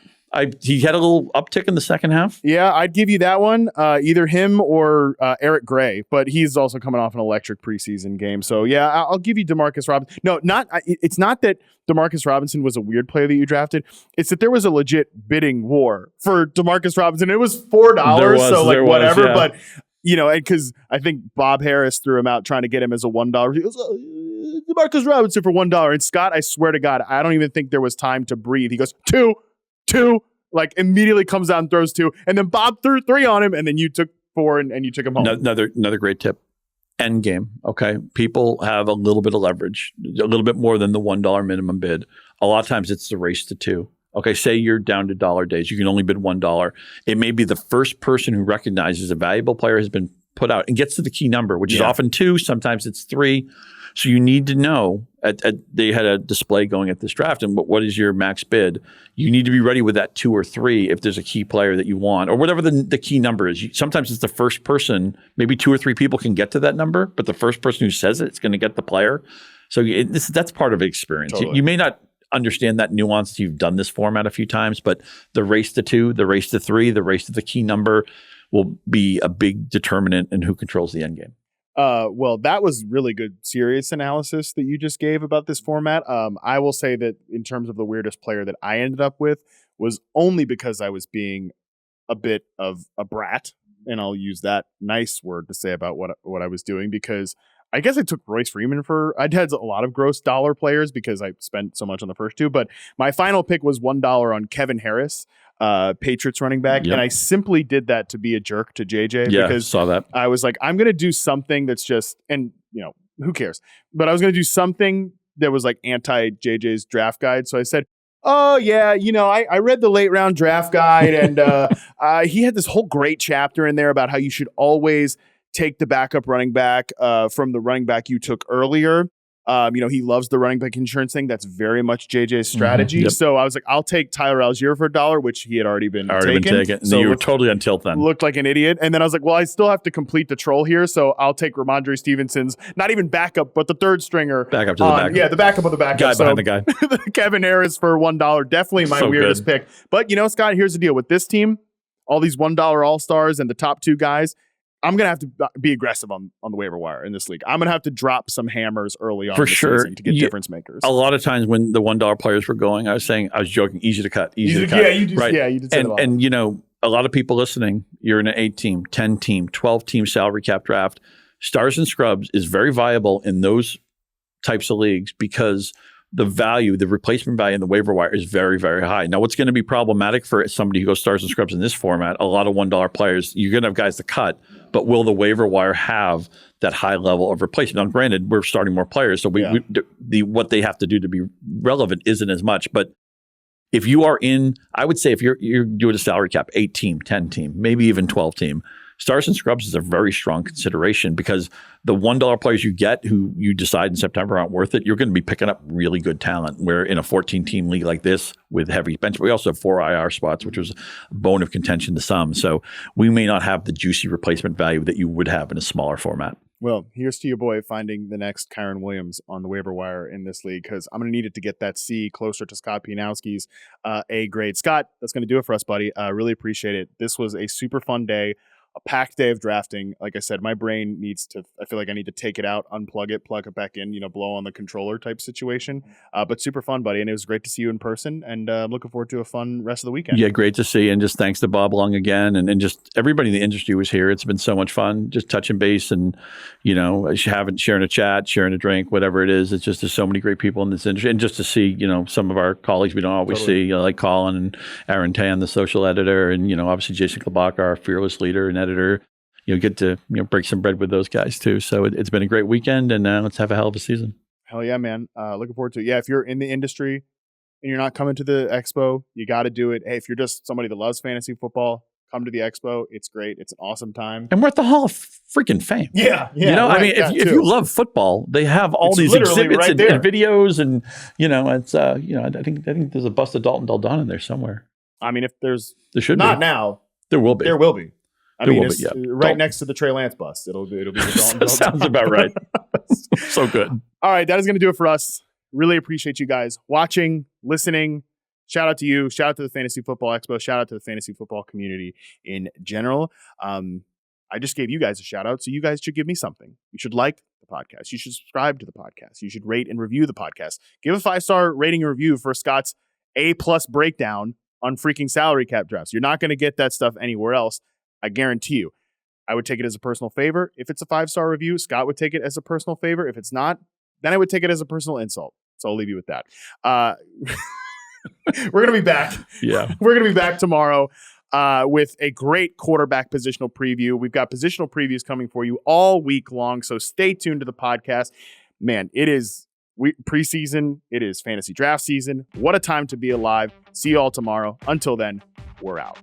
He had a little uptick in the second half. Yeah, I'd give you that one. Either him or Eric Gray, but he's also coming off an electric preseason game. So yeah, I'll give you DeMarcus Robinson. No, it's not that DeMarcus Robinson was a weird player that you drafted. It's that there was a legit bidding war for DeMarcus Robinson. It was $4, so like whatever. Yeah. But because I think Bob Harris threw him out trying to get him as a $1. He goes, DeMarcus Robinson for $1. And Scott, I swear to God, I don't even think there was time to breathe. He goes, two, like immediately comes out and throws 2. And then Bob threw 3 on him. And then you took 4 and you took him home. Another great tip. End game. Okay. People have a little bit of leverage, a little bit more than the $1 minimum bid. A lot of times it's the race to 2. Okay. Say you're down to dollar days. You can only bid $1. It may be the first person who recognizes a valuable player has been put out and gets to the key number, which is often 2. Sometimes it's 3. So you need to know, they had a display going at this draft, and what is your max bid? You need to be ready with that 2 or 3 if there's a key player that you want, or whatever the key number is. Sometimes it's the first person, maybe 2 or 3 people can get to that number, but the first person who says it's going to get the player. So that's part of experience. Totally. You may not understand that nuance if you've done this format a few times, but the race to 2, the race to 3, the race to the key number will be a big determinant in who controls the end game. Well, that was really good, serious analysis that you just gave about this format. I will say that in terms of the weirdest player that I ended up with was only because I was being a bit of a brat, and I'll use that nice word to say about what I was doing, because I guess I took Royce Freeman I'd had a lot of gross dollar players because I spent so much on the first 2, but my final pick was $1 on Kevin Harris, Patriots running back. Yep. And I simply did that to be a jerk to JJ because saw that. I was like, I'm going to do something that's just, and who cares? But I was going to do something that was like anti JJ's draft guide. So I said, oh yeah, I read the late round draft guide, and he had this whole great chapter in there about how you should always take the backup running back from the running back you took earlier. He loves the running back insurance thing. That's very much JJ's strategy. Mm-hmm. Yep. So I was like, I'll take Tyler Algier for $1, which he had already been taken. So you were totally on tilt then. Looked like an idiot. And then I was like, well, I still have to complete the troll here. So I'll take Ramondre Stevenson's, not even backup, but the third stringer. Backup to the backup. Yeah, the backup of the backup. Guy behind the guy. Kevin Harris for $1. Definitely my weirdest pick. But Scott, here's the deal. With this team, all these $1 All-Stars and the top 2 guys, I'm going to have to be aggressive on the waiver wire in this league. I'm going to have to drop some hammers early on for in the season to get difference makers. A lot of times when the $1 players were going, I was joking, easy to cut, easy to cut. Yeah, you did. Right? Yeah, you did. And a lot of people listening, you're in an 8-team, 10-team, 12-team salary cap draft. Stars and scrubs is very viable in those types of leagues because the replacement value in the waiver wire is very, very high. Now, what's going to be problematic for somebody who goes stars and scrubs in this format, a lot of $1 players, you're going to have guys to cut, but will the waiver wire have that high level of replacement. Now, granted, we're starting more players, so what they have to do to be relevant isn't as much. But if you are in, I would say if you're doing a salary cap, 8 team, 10 team, maybe even 12 team, stars and scrubs is a very strong consideration because the $1 players you get who you decide in September aren't worth it, you're going to be picking up really good talent. Where in a 14-team league like this with heavy bench, we also have 4 IR spots, which was a bone of contention to some. So we may not have the juicy replacement value that you would have in a smaller format. Well, here's to your boy finding the next Kyren Williams on the waiver wire in this league, because I'm going to need it to get that C closer to Scott Pianowski's A grade. Scott, that's going to do it for us, buddy. Really appreciate it. This was a super fun day. A packed day of drafting. Like I said, my brain needs to, I feel like I need to take it out, unplug it, plug it back in, blow on the controller type situation. But super fun, buddy. And it was great to see you in person, and I'm looking forward to a fun rest of the weekend. Yeah, great to see. And just thanks to Bob Lung again. And just everybody in the industry was here. It's been so much fun just touching base and, sharing a chat, sharing a drink, whatever it is. It's just, there's so many great people in this industry. And just to see, some of our colleagues we don't always see, like Colin and Aaron Tan, the social editor, and, obviously Jason Klobaka, our fearless leader and editor. Get to break some bread with those guys too. So it's been a great weekend, and let's have a hell of a season. Hell yeah, man! Looking forward to it. Yeah, if you're in the industry and you're not coming to the expo, you got to do it. Hey, if you're just somebody that loves fantasy football, come to the expo. It's great. It's an awesome time, and we're at the Hall of freaking Fame. Yeah. Right, if you love football, they have all these exhibits right and videos, and it's I think there's a bust of Dalton Del Don in there somewhere. I mean, there should not be. now. There will be. There will be. It's right Dalton. next to the Trey Lance bust. It'll be the Dalton. Sounds about right. So good. All right, that is going to do it for us. Really appreciate you guys watching, listening. Shout out to you. Shout out to the Fantasy Football Expo. Shout out to the fantasy football community in general. I just gave you guys a shout out, so you guys should give me something. You should like the podcast. You should subscribe to the podcast. You should rate and review the podcast. Give a 5-star rating and review for Scott's A+ breakdown on freaking salary cap drafts. You're not going to get that stuff anywhere else. I guarantee you. I would take it as a personal favor. If it's a 5-star review, Scott would take it as a personal favor. If it's not, then I would take it as a personal insult. So I'll leave you with that. We're going to be back. Yeah. We're going to be back tomorrow with a great quarterback positional preview. We've got positional previews coming for you all week long. So stay tuned to the podcast. Man, it is preseason. It is fantasy draft season. What a time to be alive. See you all tomorrow. Until then, we're out.